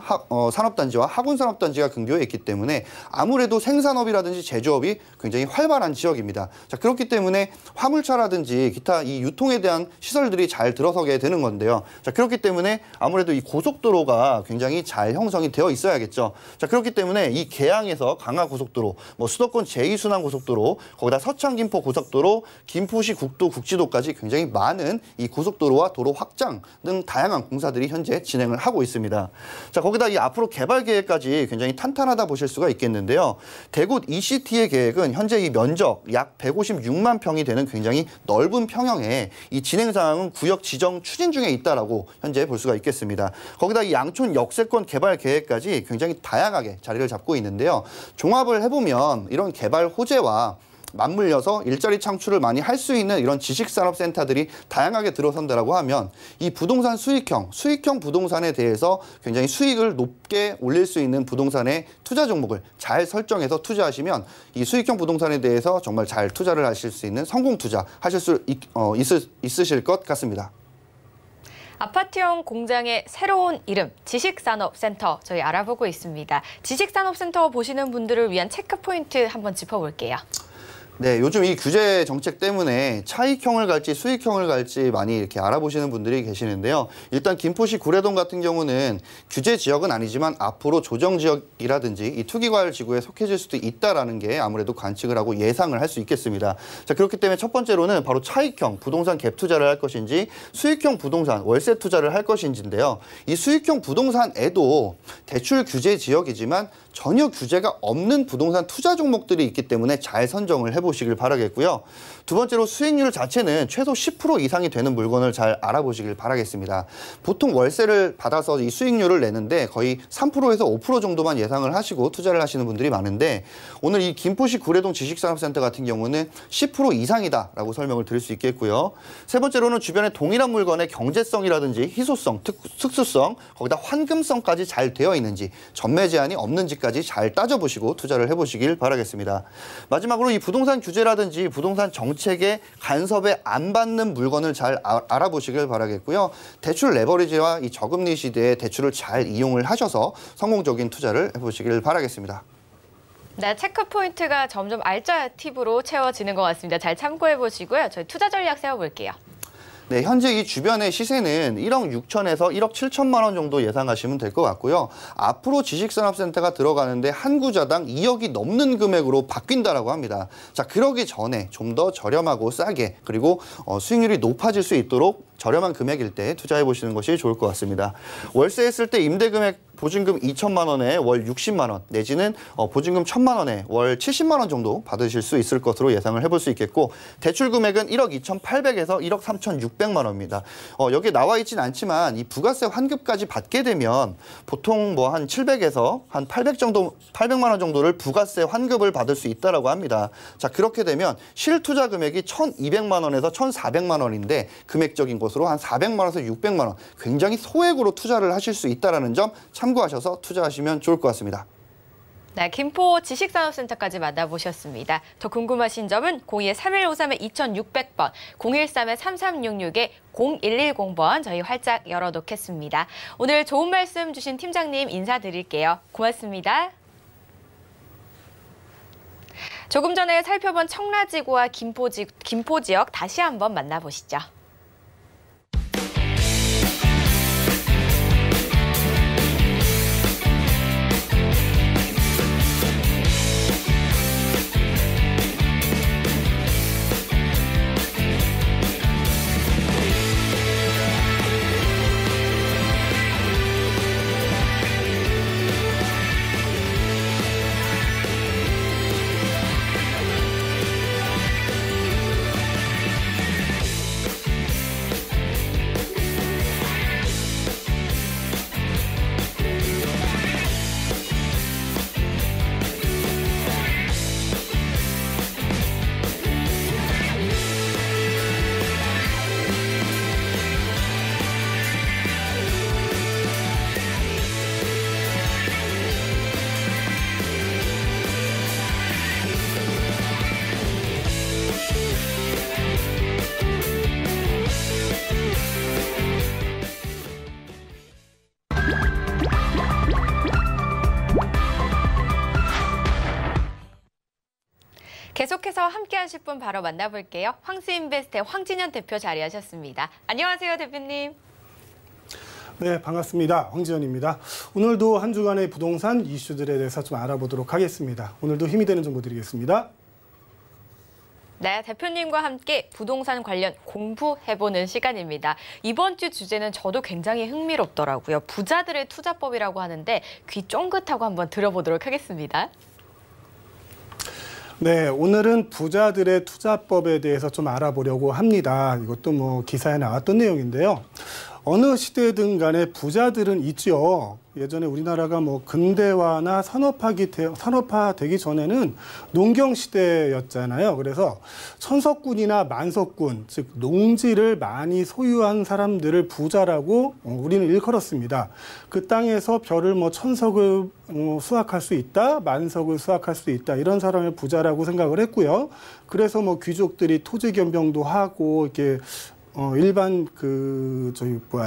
산업단지와 하군산업단지가 근교에 있기 때문에 아무래도 생산업이라든지 제조업이 굉장히 활발한 지역입니다. 자, 그렇기 때문에 화물차라든지 기타 이 유통에 대한 시설들이 잘 들어서게 되는 건데요. 자, 그렇기 때문에 아무래도 이 고속도로가 굉장히 잘 형성이 되어 있어야겠죠. 자, 그렇기 때문에 이 계양에서 강화고속도로, 뭐 수도권 제2순환고속도로, 거기다 서창 김포 고속도로, 김포시 국도, 국지도까지 굉장히 많은 이 고속도로와 도로 확장 등 다양한 공사들이 현재 진행을 하고 있습니다. 자, 거기다 이 앞으로 개발 계획까지 굉장히 탄탄하다 보실 수가 있겠는데요. 대구 ECT의 계획은 현재 이 면적 약 156만 평이 되는 굉장히 넓은 평형에 이 진행 사항은 구역 지정 추진 중에 있다라고 현재 볼 수가 있겠습니다. 거기다 이 양촌 역세권 개발 계획까지 굉장히 다양하게 자리를 잡고 있는데요. 종합을 해보면 이런 개발 호재와 맞물려서 일자리 창출을 많이 할 수 있는 이런 지식산업센터들이 다양하게 들어선다라고 하면 이 부동산 수익형 부동산에 대해서 굉장히 수익을 높게 올릴 수 있는 부동산의 투자 종목을 잘 설정해서 투자하시면 이 수익형 부동산에 대해서 정말 잘 투자를 하실 수 있는 성공 투자 하실 수 있으실 것 같습니다. 아파트형 공장의 새로운 이름, 지식산업센터 저희 알아보고 있습니다. 지식산업센터 보시는 분들을 위한 체크포인트 한번 짚어볼게요. 네, 요즘 이 규제 정책 때문에 차익형을 갈지 수익형을 갈지 많이 이렇게 알아보시는 분들이 계시는데요. 일단 김포시 구례동 같은 경우는 규제 지역은 아니지만 앞으로 조정 지역이라든지 이 투기과열 지구에 속해질 수도 있다라는 게 아무래도 관측을 하고 예상을 할 수 있겠습니다. 자, 그렇기 때문에 첫 번째로는 바로 차익형 부동산 갭 투자를 할 것인지 수익형 부동산 월세 투자를 할 것인지인데요. 이 수익형 부동산에도 대출 규제 지역이지만 전혀 규제가 없는 부동산 투자 종목들이 있기 때문에 잘 선정을 해보시길 바라겠고요. 두 번째로 수익률 자체는 최소 10% 이상이 되는 물건을 잘 알아보시길 바라겠습니다. 보통 월세를 받아서 이 수익률을 내는데 거의 3%에서 5% 정도만 예상을 하시고 투자를 하시는 분들이 많은데 오늘 이 김포시 구례동 지식산업센터 같은 경우는 10% 이상이다라고 설명을 드릴 수 있겠고요. 세 번째로는 주변에 동일한 물건의 경제성이라든지 희소성, 특수성, 거기다 환금성까지 잘 되어 있는지 전매 제한이 없는지까지 잘 따져보시고 투자를 해보시길 바라겠습니다. 마지막으로 이 부동산 규제라든지 부동산 정책의 간섭에 안 받는 물건을 잘 알아보시길 바라겠고요. 대출 레버리지와 이 저금리 시대에 대출을 잘 이용을 하셔서 성공적인 투자를 해보시길 바라겠습니다. 네, 체크포인트가 점점 알짜 팁으로 채워지는 것 같습니다. 잘 참고해 보시고요. 저희 투자 전략 세워볼게요. 네, 현재 이 주변의 시세는 1억 6천에서 1억 7천만 원 정도 예상하시면 될 것 같고요. 앞으로 지식산업센터가 들어가는데 한 구자당 2억이 넘는 금액으로 바뀐다라고 합니다. 자, 그러기 전에 좀 더 저렴하고 싸게 그리고 수익률이 높아질 수 있도록 저렴한 금액일 때 투자해 보시는 것이 좋을 것 같습니다. 월세 했을 때 임대 금액 보증금 2천만 원에 월 60만 원 내지는 보증금 1,000만 원에 월 70만 원 정도 받으실 수 있을 것으로 예상을 해볼 수 있겠고 대출 금액은 1억 2,800에서 1억 3,600만 원입니다. 여기에 나와 있진 않지만 이 부가세 환급까지 받게 되면 보통 뭐 한 700에서 한 800만 원 정도를 부가세 환급을 받을 수 있다라고 합니다. 자, 그렇게 되면 실투자 금액이 1,200만 원에서 1,400만 원인데 금액적인 것으로 한 400만 원에서 600만 원 굉장히 소액으로 투자를 하실 수 있다라는 점 참고하셔서 투자하시면 좋을 것 같습니다. 네, 김포 지식산업센터까지 만나보셨습니다. 더 궁금하신 점은 02-3153-2600번, 013-3366-0110번 저희 활짝 열어놓겠습니다. 오늘 좋은 말씀 주신 팀장님 인사드릴게요. 고맙습니다. 조금 전에 살펴본 청라지구와 김포 지역 다시 한번 만나보시죠. 계속해서 함께하실 분 바로 만나볼게요. 황스인베스트의 황진현 대표 자리하셨습니다. 안녕하세요, 대표님. 네, 반갑습니다. 황진현입니다. 오늘도 한 주간의 부동산 이슈들에 대해서 좀 알아보도록 하겠습니다. 오늘도 힘이 되는 정보 드리겠습니다. 네, 대표님과 함께 부동산 관련 공부해보는 시간입니다. 이번 주 주제는 저도 굉장히 흥미롭더라고요. 부자들의 투자법이라고 하는데 귀 쫑긋하고 한번 들어보도록 하겠습니다. 네, 오늘은 부자들의 투자법에 대해서 좀 알아보려고 합니다. 이것도 뭐 기사에 나왔던 내용인데요. 어느 시대든 간에 부자들은 있죠. 예전에 우리나라가 뭐 근대화나 산업화되기 전에는 농경 시대였잖아요. 그래서 천석군이나 만석군, 즉 농지를 많이 소유한 사람들을 부자라고 우리는 일컬었습니다. 그 땅에서 벼를 뭐 천석을 수확할 수 있다, 만석을 수확할 수 있다, 이런 사람을 부자라고 생각을 했고요. 그래서 뭐 귀족들이 토지 겸병도 하고 이렇게 일반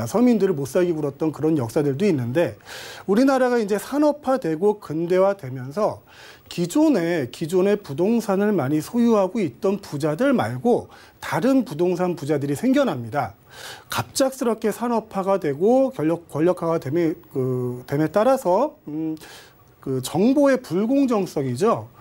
서민들을 못 살게 굴었던 그런 역사들도 있는데, 우리나라가 이제 산업화되고 근대화되면서 기존에 부동산을 많이 소유하고 있던 부자들 말고 다른 부동산 부자들이 생겨납니다. 갑작스럽게 산업화가 되고 권력화가 됨에 따라서 정보의 불공정성이죠.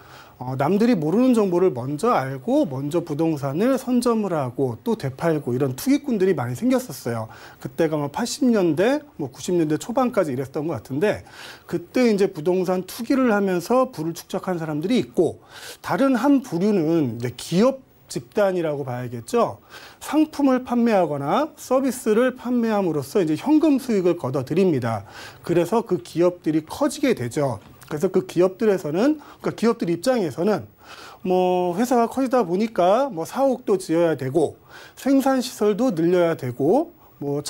남들이 모르는 정보를 먼저 알고 먼저 부동산을 선점을 하고 또 되팔고 이런 투기꾼들이 많이 생겼었어요. 그때가 뭐 80년대, 뭐 90년대 초반까지 이랬던 것 같은데, 그때 이제 부동산 투기를 하면서 부를 축적한 사람들이 있고, 다른 한 부류는 이제 기업 집단이라고 봐야겠죠. 상품을 판매하거나 서비스를 판매함으로써 이제 현금 수익을 거둬들입니다. 그래서 그 기업들이 커지게 되죠. 그래서 그 기업들에서는, 그러니까 기업들 입장에서는 뭐 회사가 커지다 보니까 뭐 사옥도 지어야 되고 생산 시설도 늘려야 되고 뭐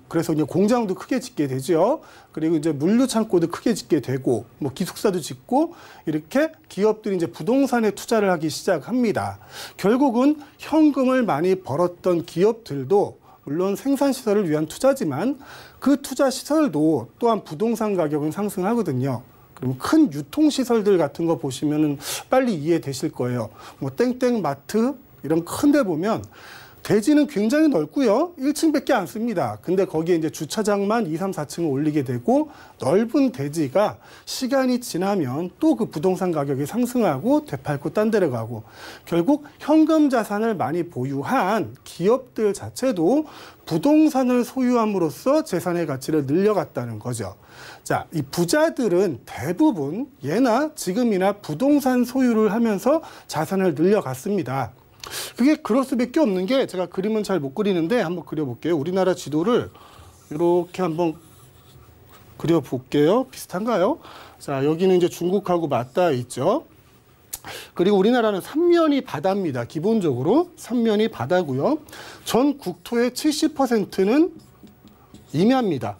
그래서 이제 공장도 크게 짓게 되죠. 그리고 이제 물류 창고도 크게 짓게 되고 뭐 기숙사도 짓고, 이렇게 기업들이 이제 부동산에 투자를 하기 시작합니다. 결국은 현금을 많이 벌었던 기업들도 물론 생산시설을 위한 투자지만 그 투자시설도 또한 부동산 가격은 상승하거든요. 그럼 큰 유통시설들 같은 거 보시면은 빨리 이해되실 거예요. 뭐 땡땡 마트 이런 큰 데 보면 대지는 굉장히 넓고요. 1층밖에 안 씁니다. 근데 거기에 이제 주차장만 2, 3, 4층을 올리게 되고, 넓은 대지가 시간이 지나면 또 그 부동산 가격이 상승하고 되팔고 딴 데로 가고, 결국 현금 자산을 많이 보유한 기업들 자체도 부동산을 소유함으로써 재산의 가치를 늘려갔다는 거죠. 자, 이 부자들은 대부분 예나 지금이나 부동산 소유를 하면서 자산을 늘려갔습니다. 그게 그럴 수밖에 없는 게, 제가 그림은 잘 못 그리는데 한번 그려볼게요. 우리나라 지도를 이렇게 한번 그려볼게요. 비슷한가요? 자, 여기는 이제 중국하고 맞닿아 있죠. 그리고 우리나라는 삼면이 바다입니다. 기본적으로 삼면이 바다고요. 전 국토의 70%는 임야입니다.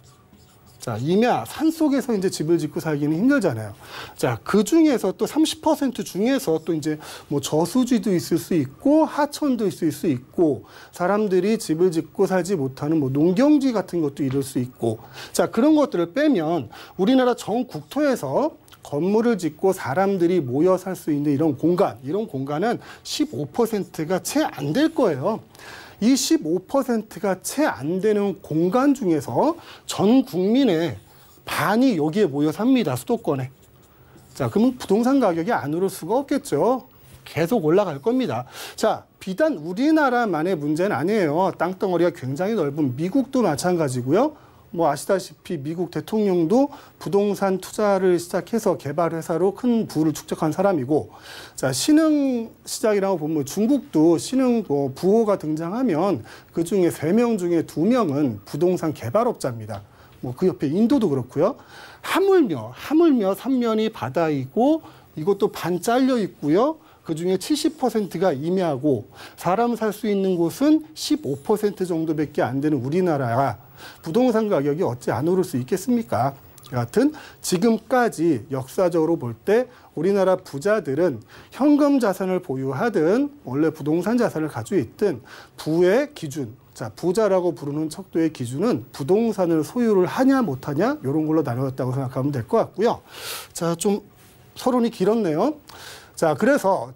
자, 임야, 산속에서 이제 집을 짓고 살기는 힘들잖아요. 자, 그 중에서 또 30% 중에서 또 이제 뭐 저수지도 있을 수 있고 하천도 있을 수 있고, 사람들이 집을 짓고 살지 못하는 뭐 농경지 같은 것도 이룰 수 있고, 자, 그런 것들을 빼면 우리나라 전 국토에서 건물을 짓고 사람들이 모여 살 수 있는 이런 공간은 15%가 채 안 될 거예요. 이 15%가 채 안 되는 공간 중에서 전 국민의 반이 여기에 모여 삽니다. 수도권에. 자, 그러면 부동산 가격이 안 오를 수가 없겠죠. 계속 올라갈 겁니다. 자, 비단 우리나라만의 문제는 아니에요. 땅덩어리가 굉장히 넓은 미국도 마찬가지고요. 뭐 아시다시피 미국 대통령도 부동산 투자를 시작해서 개발 회사로 큰 부를 축적한 사람이고, 자, 신흥 시장이라고 보면 중국도 신흥 부호가 등장하면 그 중에 3명 중에 2명은 부동산 개발업자입니다. 뭐 그 옆에 인도도 그렇고요. 하물며 삼면이 바다이고 이것도 반 잘려 있고요. 그 중에 70%가 임야고 사람 살 수 있는 곳은 15% 정도밖에 안 되는 우리나라가 부동산 가격이 어찌 안 오를 수 있겠습니까? 여하튼 지금까지 역사적으로 볼 때 우리나라 부자들은 현금 자산을 보유하든 원래 부동산 자산을 가지고 있든 부의 기준, 자, 부자라고 부르는 척도의 기준은 부동산을 소유를 하냐 못하냐 이런 걸로 나누었다고 생각하면 될 것 같고요. 자, 좀 서론이 길었네요. 자, 그래서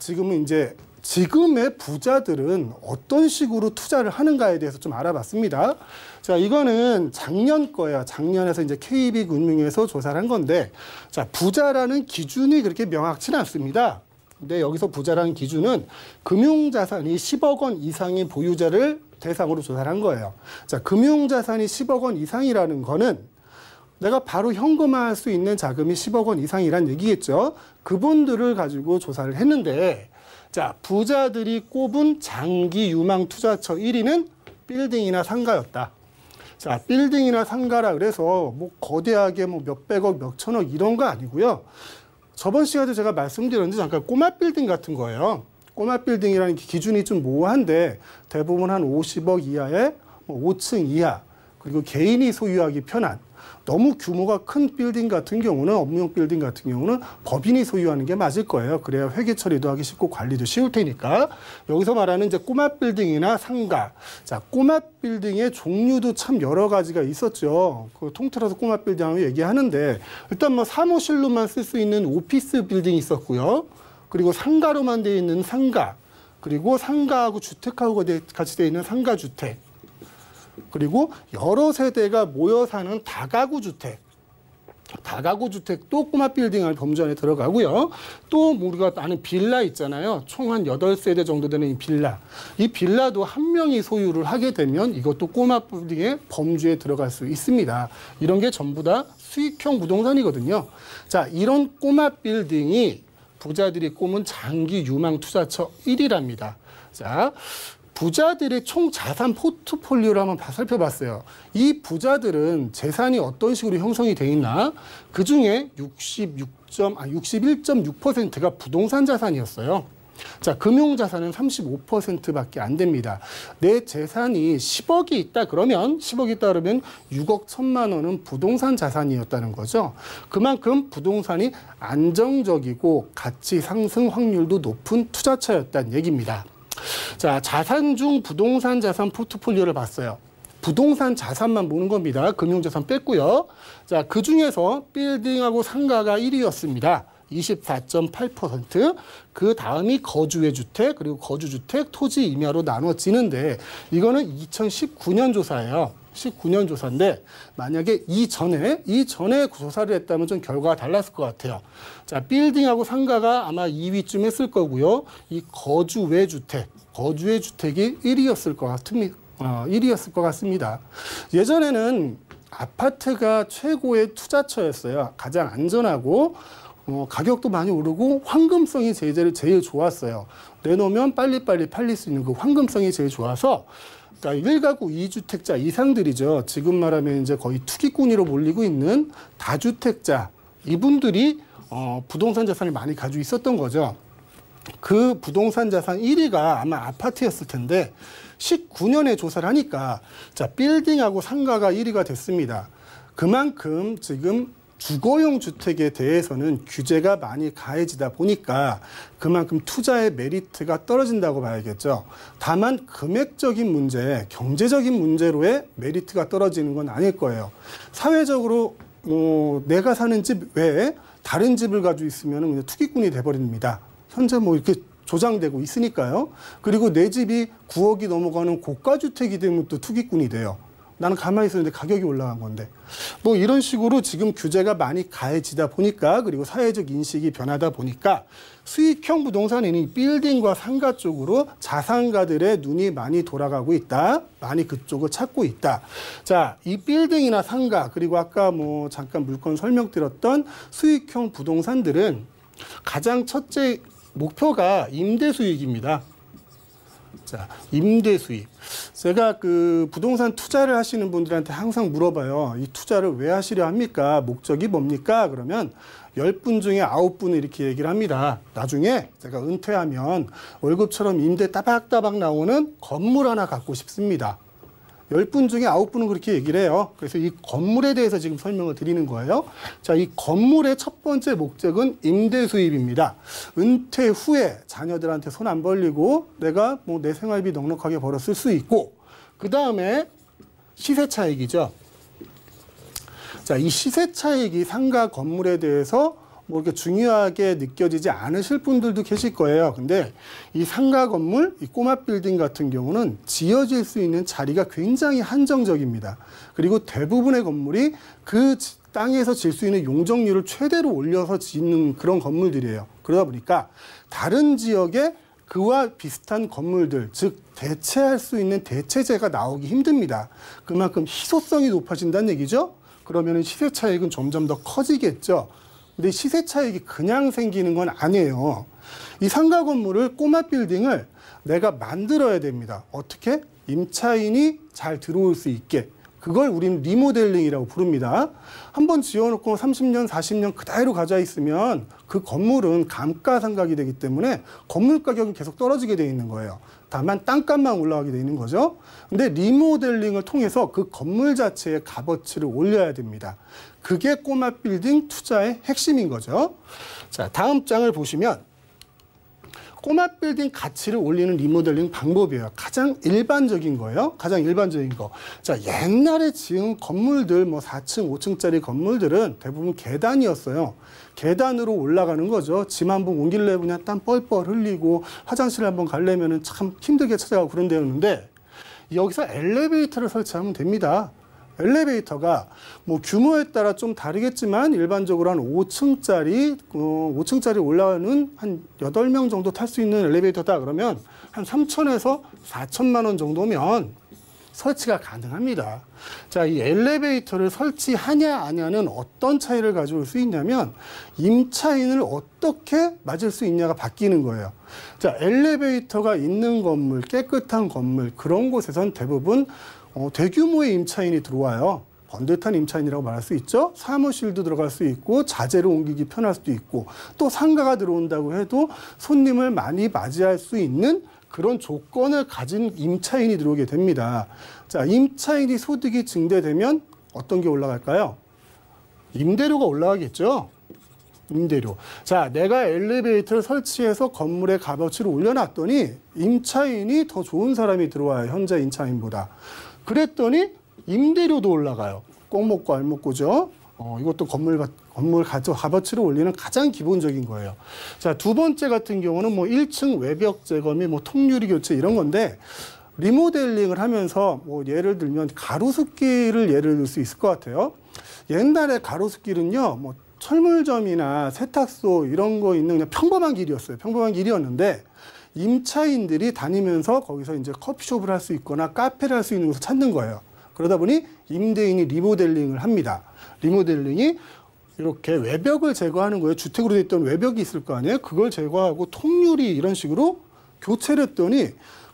지금의 부자들은 어떤 식으로 투자를 하는가에 대해서 좀 알아봤습니다. 자, 이거는 작년 거예요. 작년에서 이제 KB금융에서 조사를 한 건데, 자, 부자라는 기준이 그렇게 명확치는 않습니다. 근데 여기서 부자라는 기준은 금융자산이 10억 원 이상의 보유자를 대상으로 조사를 한 거예요. 자, 금융자산이 10억 원 이상이라는 거는 내가 바로 현금화할 수 있는 자금이 10억 원 이상이란 얘기겠죠. 그분들을 가지고 조사를 했는데, 자, 부자들이 꼽은 장기 유망 투자처 1위는 빌딩이나 상가였다. 자, 빌딩이나 상가라 그래서 뭐 거대하게 뭐 몇백억, 몇천억 이런 거 아니고요. 저번 시간에 제가 말씀드렸는데 잠깐 꼬마 빌딩 같은 거예요. 꼬마 빌딩이라는 기준이 좀 모호한데 대부분 한 50억 이하의 5층 이하, 그리고 개인이 소유하기 편한, 너무 규모가 큰 빌딩 같은 경우는, 업무용 빌딩 같은 경우는 법인이 소유하는 게 맞을 거예요. 그래야 회계 처리도 하기 쉽고 관리도 쉬울 테니까. 여기서 말하는 이제 꼬마 빌딩이나 상가. 자, 꼬마 빌딩의 종류도 참 여러 가지가 있었죠. 그 통틀어서 꼬마 빌딩 하면 얘기하는데, 일단 뭐 사무실로만 쓸 수 있는 오피스 빌딩이 있었고요. 그리고 상가로만 되어 있는 상가. 그리고 상가하고 주택하고 같이 되어 있는 상가주택. 그리고 여러 세대가 모여 사는 다가구 주택. 다가구 주택도 꼬마 빌딩 범주 안에 들어가고요. 또 우리가 아는 빌라 있잖아요. 총 한 8세대 정도 되는 이 빌라. 이 빌라도 한 명이 소유를 하게 되면 이것도 꼬마 빌딩의 범주에 들어갈 수 있습니다. 이런 게 전부 다 수익형 부동산이거든요. 자, 이런 꼬마 빌딩이 부자들이 꼽은 장기 유망 투자처 1위랍니다. 자, 부자들의 총 자산 포트폴리오를 한번 살펴봤어요. 이 부자들은 재산이 어떤 식으로 형성이 돼 있나? 그중에 61.6%가 부동산 자산이었어요. 자, 금융자산은 35%밖에 안 됩니다. 내 재산이 10억이 있다 그러면 6억 1천만 원은 부동산 자산이었다는 거죠. 그만큼 부동산이 안정적이고 가치 상승 확률도 높은 투자처였다는 얘기입니다. 자, 자산 중 부동산 자산 포트폴리오를 봤어요. 부동산 자산만 보는 겁니다. 금융자산 뺐고요. 자, 그 중에서 빌딩하고 상가가 1위였습니다. 24.8%. 그 다음이 거주의 주택, 그리고 거주주택, 토지 임야로 나눠지는데 이거는 2019년 조사예요. 19년 조사인데 만약에 이전에 조사를 했다면 좀 결과가 달랐을 것 같아요. 자, 빌딩하고 상가가 아마 2위쯤 했을 거고요. 이 거주의 주택이 1위였을 것 같습니다. 예전에는 아파트가 최고의 투자처였어요. 가장 안전하고 가격도 많이 오르고 황금성이 제일 좋았어요. 내놓으면 빨리빨리 팔릴 수 있는 그 황금성이 제일 좋아서, 그러니까 1가구 2주택자 이상들이죠. 지금 말하면 이제 거의 투기꾼으로 몰리고 있는 다주택자, 이분들이 부동산 자산을 많이 가지고 있었던 거죠. 그 부동산 자산 1위가 아마 아파트였을 텐데 19년에 조사를 하니까 자, 빌딩하고 상가가 1위가 됐습니다. 그만큼 지금 주거용 주택에 대해서는 규제가 많이 가해지다 보니까 그만큼 투자의 메리트가 떨어진다고 봐야겠죠. 다만 금액적인 문제, 경제적인 문제로의 메리트가 떨어지는 건 아닐 거예요. 사회적으로 내가 사는 집 외에 다른 집을 가지고 있으면 그냥 투기꾼이 돼버립니다. 현재 뭐 이렇게 조장되고 있으니까요. 그리고 내 집이 9억이 넘어가는 고가주택이 되면 또 투기꾼이 돼요. 나는 가만히 있었는데 가격이 올라간 건데. 뭐 이런 식으로 지금 규제가 많이 가해지다 보니까, 그리고 사회적 인식이 변하다 보니까 수익형 부동산인 빌딩과 상가 쪽으로 자산가들의 눈이 많이 돌아가고 있다. 많이 그쪽을 찾고 있다. 자, 이 빌딩이나 상가, 그리고 아까 뭐 잠깐 물건 설명드렸던 수익형 부동산들은 가장 첫째 목표가 임대 수익입니다. 자, 임대 수익. 제가 그 부동산 투자를 하시는 분들한테 항상 물어봐요. 이 투자를 왜 하시려 합니까? 목적이 뭡니까? 그러면 10분 중에 9분은 이렇게 얘기를 합니다. 나중에 제가 은퇴하면 월급처럼 임대 따박따박 나오는 건물 하나 갖고 싶습니다. 10분 중에 9분은 그렇게 얘기를 해요. 그래서 이 건물에 대해서 지금 설명을 드리는 거예요. 자, 이 건물의 첫 번째 목적은 임대 수입입니다. 은퇴 후에 자녀들한테 손 안 벌리고 내가 뭐 내 생활비 넉넉하게 벌어 쓸 수 있고, 그 다음에 시세 차익이죠. 자, 이 시세 차익이 상가 건물에 대해서 뭐 이렇게 중요하게 느껴지지 않으실 분들도 계실 거예요. 근데 이 상가 건물, 이 꼬마 빌딩 같은 경우는 지어질 수 있는 자리가 굉장히 한정적입니다. 그리고 대부분의 건물이 그 땅에서 질 수 있는 용적률을 최대로 올려서 짓는 그런 건물들이에요. 그러다 보니까 다른 지역에 그와 비슷한 건물들, 즉 대체할 수 있는 대체재가 나오기 힘듭니다. 그만큼 희소성이 높아진다는 얘기죠. 그러면 시세 차익은 점점 더 커지겠죠. 근데 시세 차익이 그냥 생기는 건 아니에요. 이 상가 건물을, 꼬마 빌딩을 내가 만들어야 됩니다. 어떻게? 임차인이 잘 들어올 수 있게. 그걸 우리는 리모델링이라고 부릅니다. 한번 지어놓고 30년, 40년 그대로 가져 있으면 그 건물은 감가상각이 되기 때문에 건물 가격은 계속 떨어지게 돼 있는 거예요. 다만 땅값만 올라가게 돼 있는 거죠. 근데 리모델링을 통해서 그 건물 자체의 값어치를 올려야 됩니다. 그게 꼬마 빌딩 투자의 핵심인 거죠. 자, 다음 장을 보시면 꼬마 빌딩 가치를 올리는 리모델링 방법이에요. 가장 일반적인 거예요. 가장 일반적인 거. 자, 옛날에 지은 건물들, 뭐 4층, 5층짜리 건물들은 대부분 계단이었어요. 계단으로 올라가는 거죠. 짐 한 번 옮길래 그냥 땀 뻘뻘 흘리고 화장실 한번 가려면은 참 힘들게 찾아가고 그런 데였는데 여기서 엘리베이터를 설치하면 됩니다. 엘리베이터가 뭐 규모에 따라 좀 다르겠지만 일반적으로 한 5층짜리 올라가는 한 8명 정도 탈 수 있는 엘리베이터다 그러면 한 3천에서 4천만 원 정도면 설치가 가능합니다. 자, 이 엘리베이터를 설치하냐 아냐는 어떤 차이를 가져올 수 있냐면 임차인을 어떻게 맞을 수 있냐가 바뀌는 거예요. 자, 엘리베이터가 있는 건물, 깨끗한 건물 그런 곳에선 대부분 대규모의 임차인이 들어와요. 번듯한 임차인이라고 말할 수 있죠. 사무실도 들어갈 수 있고 자재로 옮기기 편할 수도 있고 또 상가가 들어온다고 해도 손님을 많이 맞이할 수 있는 그런 조건을 가진 임차인이 들어오게 됩니다. 자, 임차인이 소득이 증대되면 어떤 게 올라갈까요? 임대료가 올라가겠죠. 임대료. 자, 내가 엘리베이터를 설치해서 건물의 값어치를 올려놨더니 임차인이 더 좋은 사람이 들어와요. 현재 임차인보다. 그랬더니 임대료도 올라가요. 꼭 먹고 알 먹고죠. 이것도 건물 값어치를 올리는 가장 기본적인 거예요. 자, 두 번째 같은 경우는 뭐 1층 외벽 제거 및 뭐 통유리 교체 이런 건데 리모델링을 하면서 뭐 예를 들면 가로수길을 예를 들 수 있을 것 같아요. 옛날에 가로수길은요, 뭐 철물점이나 세탁소 이런 거 있는 그냥 평범한 길이었어요. 평범한 길이었는데 임차인들이 다니면서 거기서 이제 커피숍을 할 수 있거나 카페를 할 수 있는 곳을 찾는 거예요. 그러다 보니 임대인이 리모델링을 합니다. 리모델링이 이렇게 외벽을 제거하는 거예요. 주택으로 돼 있던 외벽이 있을 거 아니에요. 그걸 제거하고 통유리 이런 식으로 교체를 했더니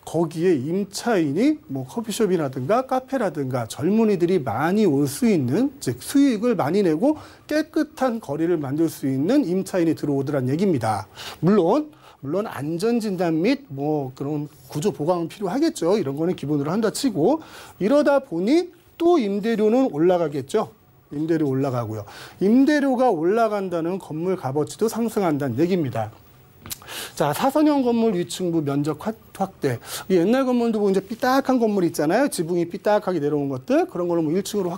거기에 임차인이 뭐 커피숍이라든가 카페라든가 젊은이들이 많이 올 수 있는, 즉 수익을 많이 내고 깨끗한 거리를 만들 수 있는 임차인이 들어오더란 얘기입니다. 물론 안전진단 및 뭐 그런 구조 보강은 필요하겠죠. 이런 거는 기본으로 한다 치고 이러다 보니 또 임대료는 올라가겠죠. 임대료 올라가고요. 임대료가 올라간다는 건물 값어치도 상승한다는 얘기입니다. 자, 사선형 건물 위층부 면적 확대. 이 옛날 건물도 보면 이제 삐딱한 건물 있잖아요. 지붕이 삐딱하게 내려온 것들. 그런 걸로 뭐 1층으로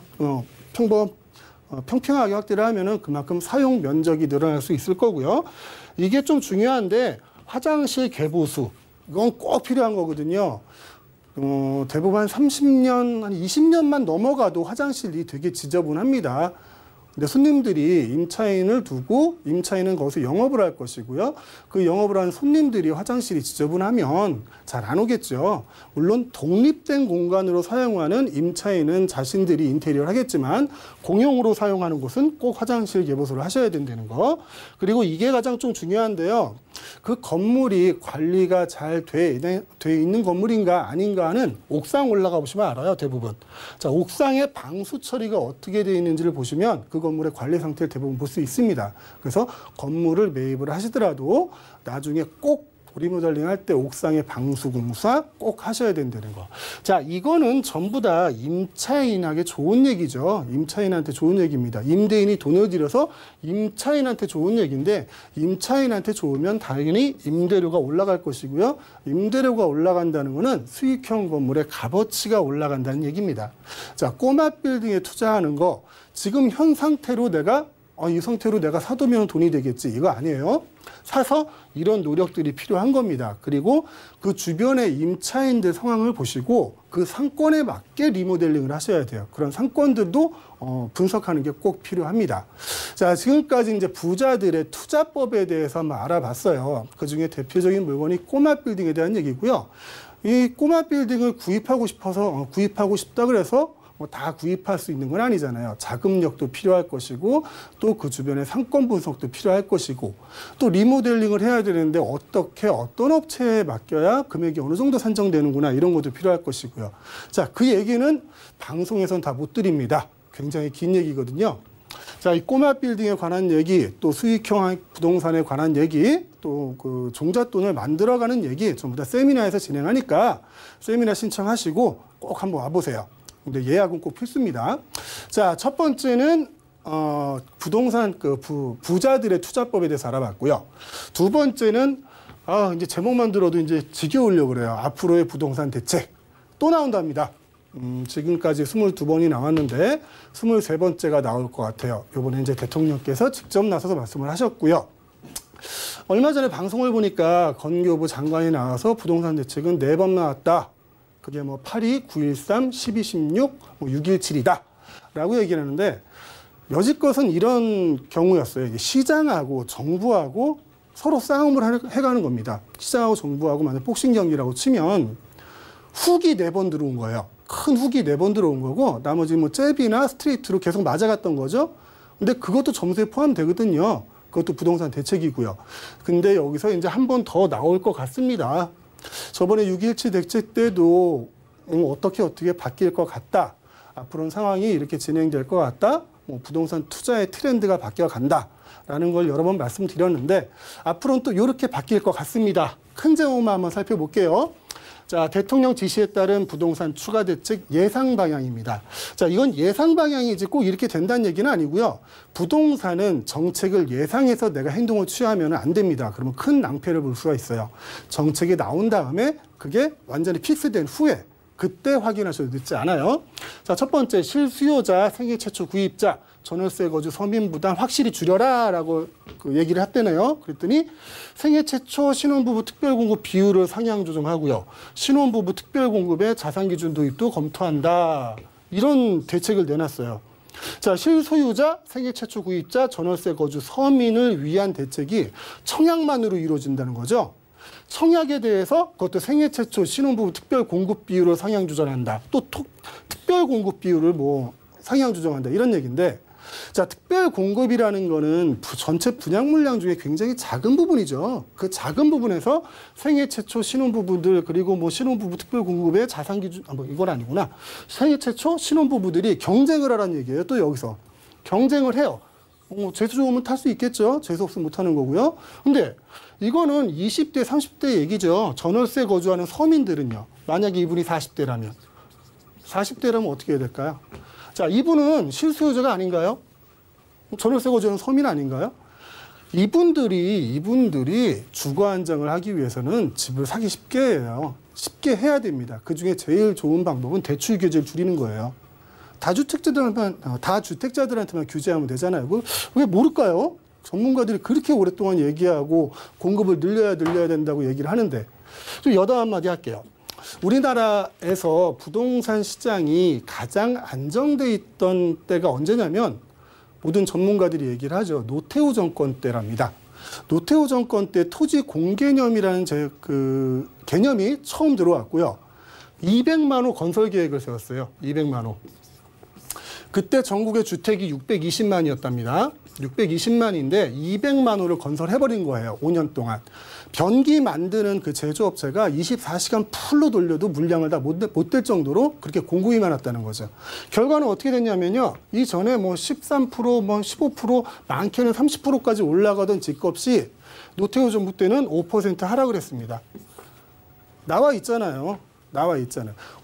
평평하게 확대를 하면은 그만큼 사용 면적이 늘어날 수 있을 거고요. 이게 좀 중요한데 화장실 개보수. 이건 꼭 필요한 거거든요. 대부분 한 30년, 한 20년만 넘어가도 화장실이 되게 지저분합니다. 근데 손님들이 임차인을 두고 임차인은 거기서 영업을 할 것이고요. 그 영업을 하는 손님들이 화장실이 지저분하면 잘 안 오겠죠. 물론 독립된 공간으로 사용하는 임차인은 자신들이 인테리어를 하겠지만 공용으로 사용하는 곳은 꼭 화장실 개보수를 하셔야 된다는 거. 그리고 이게 가장 좀 중요한데요. 그 건물이 관리가 잘 돼 있는 건물인가 아닌가는 옥상 올라가 보시면 알아요. 대부분. 자, 옥상의 방수 처리가 어떻게 되어 있는지를 보시면 그 건물의 관리 상태를 대부분 볼 수 있습니다. 그래서 건물을 매입을 하시더라도 나중에 꼭 리모델링 할 때 옥상의 방수 공사 꼭 하셔야 된다는 거. 자, 이거는 전부 다 임차인에게 좋은 얘기죠. 임차인한테 좋은 얘기입니다. 임대인이 돈을 들여서 임차인한테 좋은 얘기인데 임차인한테 좋으면 당연히 임대료가 올라갈 것이고요. 임대료가 올라간다는 거는 수익형 건물의 값어치가 올라간다는 얘기입니다. 자, 꼬마 빌딩에 투자하는 거 지금 현 상태로 내가 이 상태로 내가 사두면 돈이 되겠지. 이거 아니에요. 사서 이런 노력들이 필요한 겁니다. 그리고 그 주변의 임차인들 상황을 보시고 그 상권에 맞게 리모델링을 하셔야 돼요. 그런 상권들도 분석하는 게 꼭 필요합니다. 자, 지금까지 이제 부자들의 투자법에 대해서 한번 알아봤어요. 그 중에 대표적인 물건이 꼬마 빌딩에 대한 얘기고요. 이 꼬마 빌딩을 구입하고 싶다 그래서 다 구입할 수 있는 건 아니잖아요. 자금력도 필요할 것이고 또 그 주변의 상권 분석도 필요할 것이고 또 리모델링을 해야 되는데 어떤 업체에 맡겨야 금액이 어느 정도 산정되는구나 이런 것도 필요할 것이고요. 자, 그 얘기는 방송에선 다 못 드립니다. 굉장히 긴 얘기거든요. 자, 이 꼬마 빌딩에 관한 얘기, 또 수익형 부동산에 관한 얘기, 또 그 종잣돈을 만들어가는 얘기 전부 다 세미나에서 진행하니까 세미나 신청하시고 꼭 한번 와보세요. 근데 예약은 꼭 필수입니다. 자, 첫 번째는 부동산 부자들의 투자법에 대해서 알아봤고요. 두 번째는 이제 제목만 들어도 이제 지겨우려고 그래요. 앞으로의 부동산 대책 또 나온답니다. 지금까지 22번이 나왔는데 23번째가 나올 것 같아요. 이번에 이제 대통령께서 직접 나서서 말씀을 하셨고요. 얼마 전에 방송을 보니까 건교부 장관이 나와서 부동산 대책은 4번 나왔다. 그게 82, 913, 1216, 617이다. 라고 얘기를 하는데 여지껏은 이런 경우였어요. 시장하고 정부하고 서로 싸움을 해가는 겁니다. 시장하고 정부하고 만약 복싱 경기라고 치면 훅이 4번 들어온 거예요. 큰 훅이 4번 들어온 거고 나머지 잽이나 스트레이트로 계속 맞아갔던 거죠. 근데 그것도 점수에 포함되거든요. 그것도 부동산 대책이고요. 근데 여기서 이제 한 번 더 나올 것 같습니다. 저번에 6.17 대책 때도 어떻게 바뀔 것 같다. 앞으로는 상황이 이렇게 진행될 것 같다. 부동산 투자의 트렌드가 바뀌어간다. 라는 걸 여러 번 말씀드렸는데 앞으로는 또 이렇게 바뀔 것 같습니다. 큰 제목만 한번 살펴볼게요. 자, 대통령 지시에 따른 부동산 추가 대책 예상 방향입니다. 자, 이건 예상 방향이지 꼭 이렇게 된다는 얘기는 아니고요. 부동산은 정책을 예상해서 내가 행동을 취하면 안 됩니다. 그러면 큰 낭패를 볼 수가 있어요. 정책이 나온 다음에 그게 완전히 픽스된 후에 그때 확인하셔도 늦지 않아요. 자, 첫 번째 실수요자 생애 최초 구입자 전월세 거주 서민 부담 확실히 줄여라 라고 얘기를 했대네요. 그랬더니 생애 최초 신혼부부 특별공급 비율을 상향 조정하고요. 신혼부부 특별공급의 자산기준 도입도 검토한다. 이런 대책을 내놨어요. 자, 실소유자 생애 최초 구입자 전월세 거주 서민을 위한 대책이 청약만으로 이루어진다는 거죠. 청약에 대해서 그것도 생애 최초 신혼부부 특별 공급 비율을 상향 조정한다. 또 특별 공급 비율을 상향 조정한다. 이런 얘기인데, 자, 특별 공급이라는 거는 전체 분양 물량 중에 굉장히 작은 부분이죠. 그 작은 부분에서 생애 최초 신혼부부들 그리고 신혼부부 특별 공급의 자산 기준 이건 아니구나. 생애 최초 신혼부부들이 경쟁을 하라는 얘기예요. 또 여기서 경쟁을 해요. 재수 좋으면 탈 수 있겠죠. 재수 없으면 못 하는 거고요. 근데 이거는 20대, 30대 얘기죠. 전월세 거주하는 서민들은요. 만약에 이분이 40대라면. 40대라면 어떻게 해야 될까요? 자, 이분은 실수요자가 아닌가요? 전월세 거주하는 서민 아닌가요? 이분들이 주거 안정을 하기 위해서는 집을 사기 쉽게 해요. 쉽게 해야 됩니다. 그중에 제일 좋은 방법은 대출 규제를 줄이는 거예요. 다주택자들한테만 규제하면 되잖아요. 왜 모를까요? 전문가들이 그렇게 오랫동안 얘기하고 공급을 늘려야 된다고 얘기를 하는데 좀 여담 한마디 할게요. 우리나라에서 부동산 시장이 가장 안정돼 있던 때가 언제냐면 모든 전문가들이 얘기를 하죠. 노태우 정권 때랍니다. 노태우 정권 때 토지 공개념이라는 개념이 처음 들어왔고요. 200만 호 건설 계획을 세웠어요. 200만 호. 그때 전국의 주택이 620만이었답니다. 620만인데 200만 호를 건설해버린 거예요. 5년 동안. 변기 만드는 그 제조업체가 24시간 풀로 돌려도 물량을 다 못 댈 정도로 그렇게 공급이 많았다는 거죠. 결과는 어떻게 됐냐면요. 이전에 13%, 15%, 많게는 30%까지 올라가던 집값이 노태우 정부 때는 5% 하락을 했습니다. 나와 있잖아요.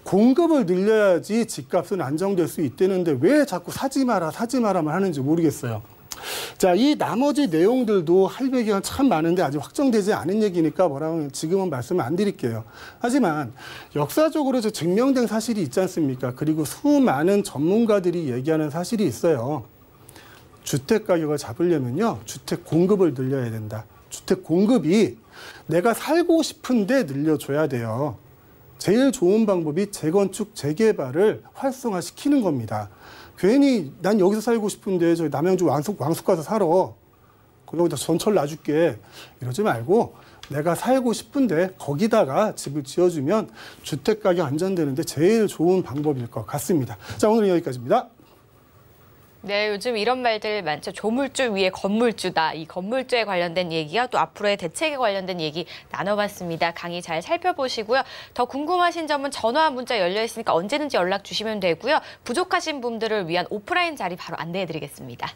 공급을 늘려야지 집값은 안정될 수 있다는데 왜 자꾸 사지 마라만 하는지 모르겠어요. 자, 이 나머지 내용들도 할 얘기가 참 많은데 아직 확정되지 않은 얘기니까 지금은 말씀을 안 드릴게요. 하지만 역사적으로 증명된 사실이 있지 않습니까? 그리고 수많은 전문가들이 얘기하는 사실이 있어요. 주택 가격을 잡으려면요, 주택 공급을 늘려야 된다. 주택 공급이 내가 살고 싶은데 늘려줘야 돼요. 제일 좋은 방법이 재건축, 재개발을 활성화시키는 겁니다. 괜히 난 여기서 살고 싶은데 저기 남양주 왕숙 가서 살아. 여기다 전철 놔줄게. 이러지 말고 내가 살고 싶은데 거기다가 집을 지어주면 주택 가격 안정되는데 제일 좋은 방법일 것 같습니다. 자, 오늘은 여기까지입니다. 네, 요즘 이런 말들 많죠. 조물주 위에 건물주다. 이 건물주에 관련된 얘기와 또 앞으로의 대책에 관련된 얘기 나눠봤습니다. 강의 잘 살펴보시고요. 더 궁금하신 점은 전화, 문자 열려 있으니까 언제든지 연락 주시면 되고요. 부족하신 분들을 위한 오프라인 자리 바로 안내해드리겠습니다.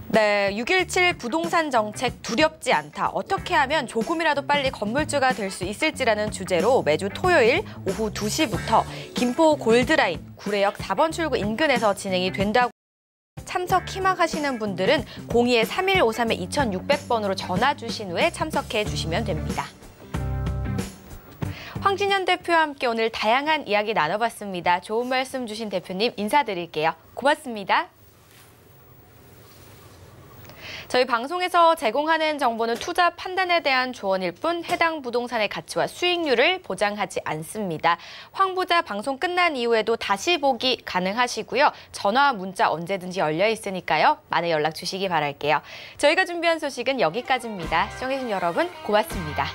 네, 6.17 부동산 정책 두렵지 않다. 어떻게 하면 조금이라도 빨리 건물주가 될 수 있을지라는 주제로 매주 토요일 오후 2시부터 김포 골드라인 구례역 4번 출구 인근에서 진행이 된다고 참석 희망하시는 분들은 02-3153-2600번으로 전화 주신 후에 참석해 주시면 됩니다. 황진현 대표와 함께 오늘 다양한 이야기 나눠봤습니다. 좋은 말씀 주신 대표님 인사드릴게요. 고맙습니다. 저희 방송에서 제공하는 정보는 투자 판단에 대한 조언일 뿐 해당 부동산의 가치와 수익률을 보장하지 않습니다. 황부자 방송 끝난 이후에도 다시 보기 가능하시고요. 전화, 문자 언제든지 열려 있으니까요. 많은 연락 주시기 바랄게요. 저희가 준비한 소식은 여기까지입니다. 시청해주신 여러분 고맙습니다.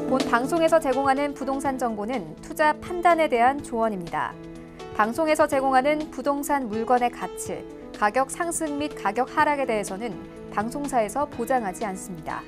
본 방송에서 제공하는 부동산 정보는 투자 판단에 대한 조언입니다. 방송에서 제공하는 부동산 물건의 가치, 가격 상승 및 가격 하락에 대해서는 방송사에서 보장하지 않습니다.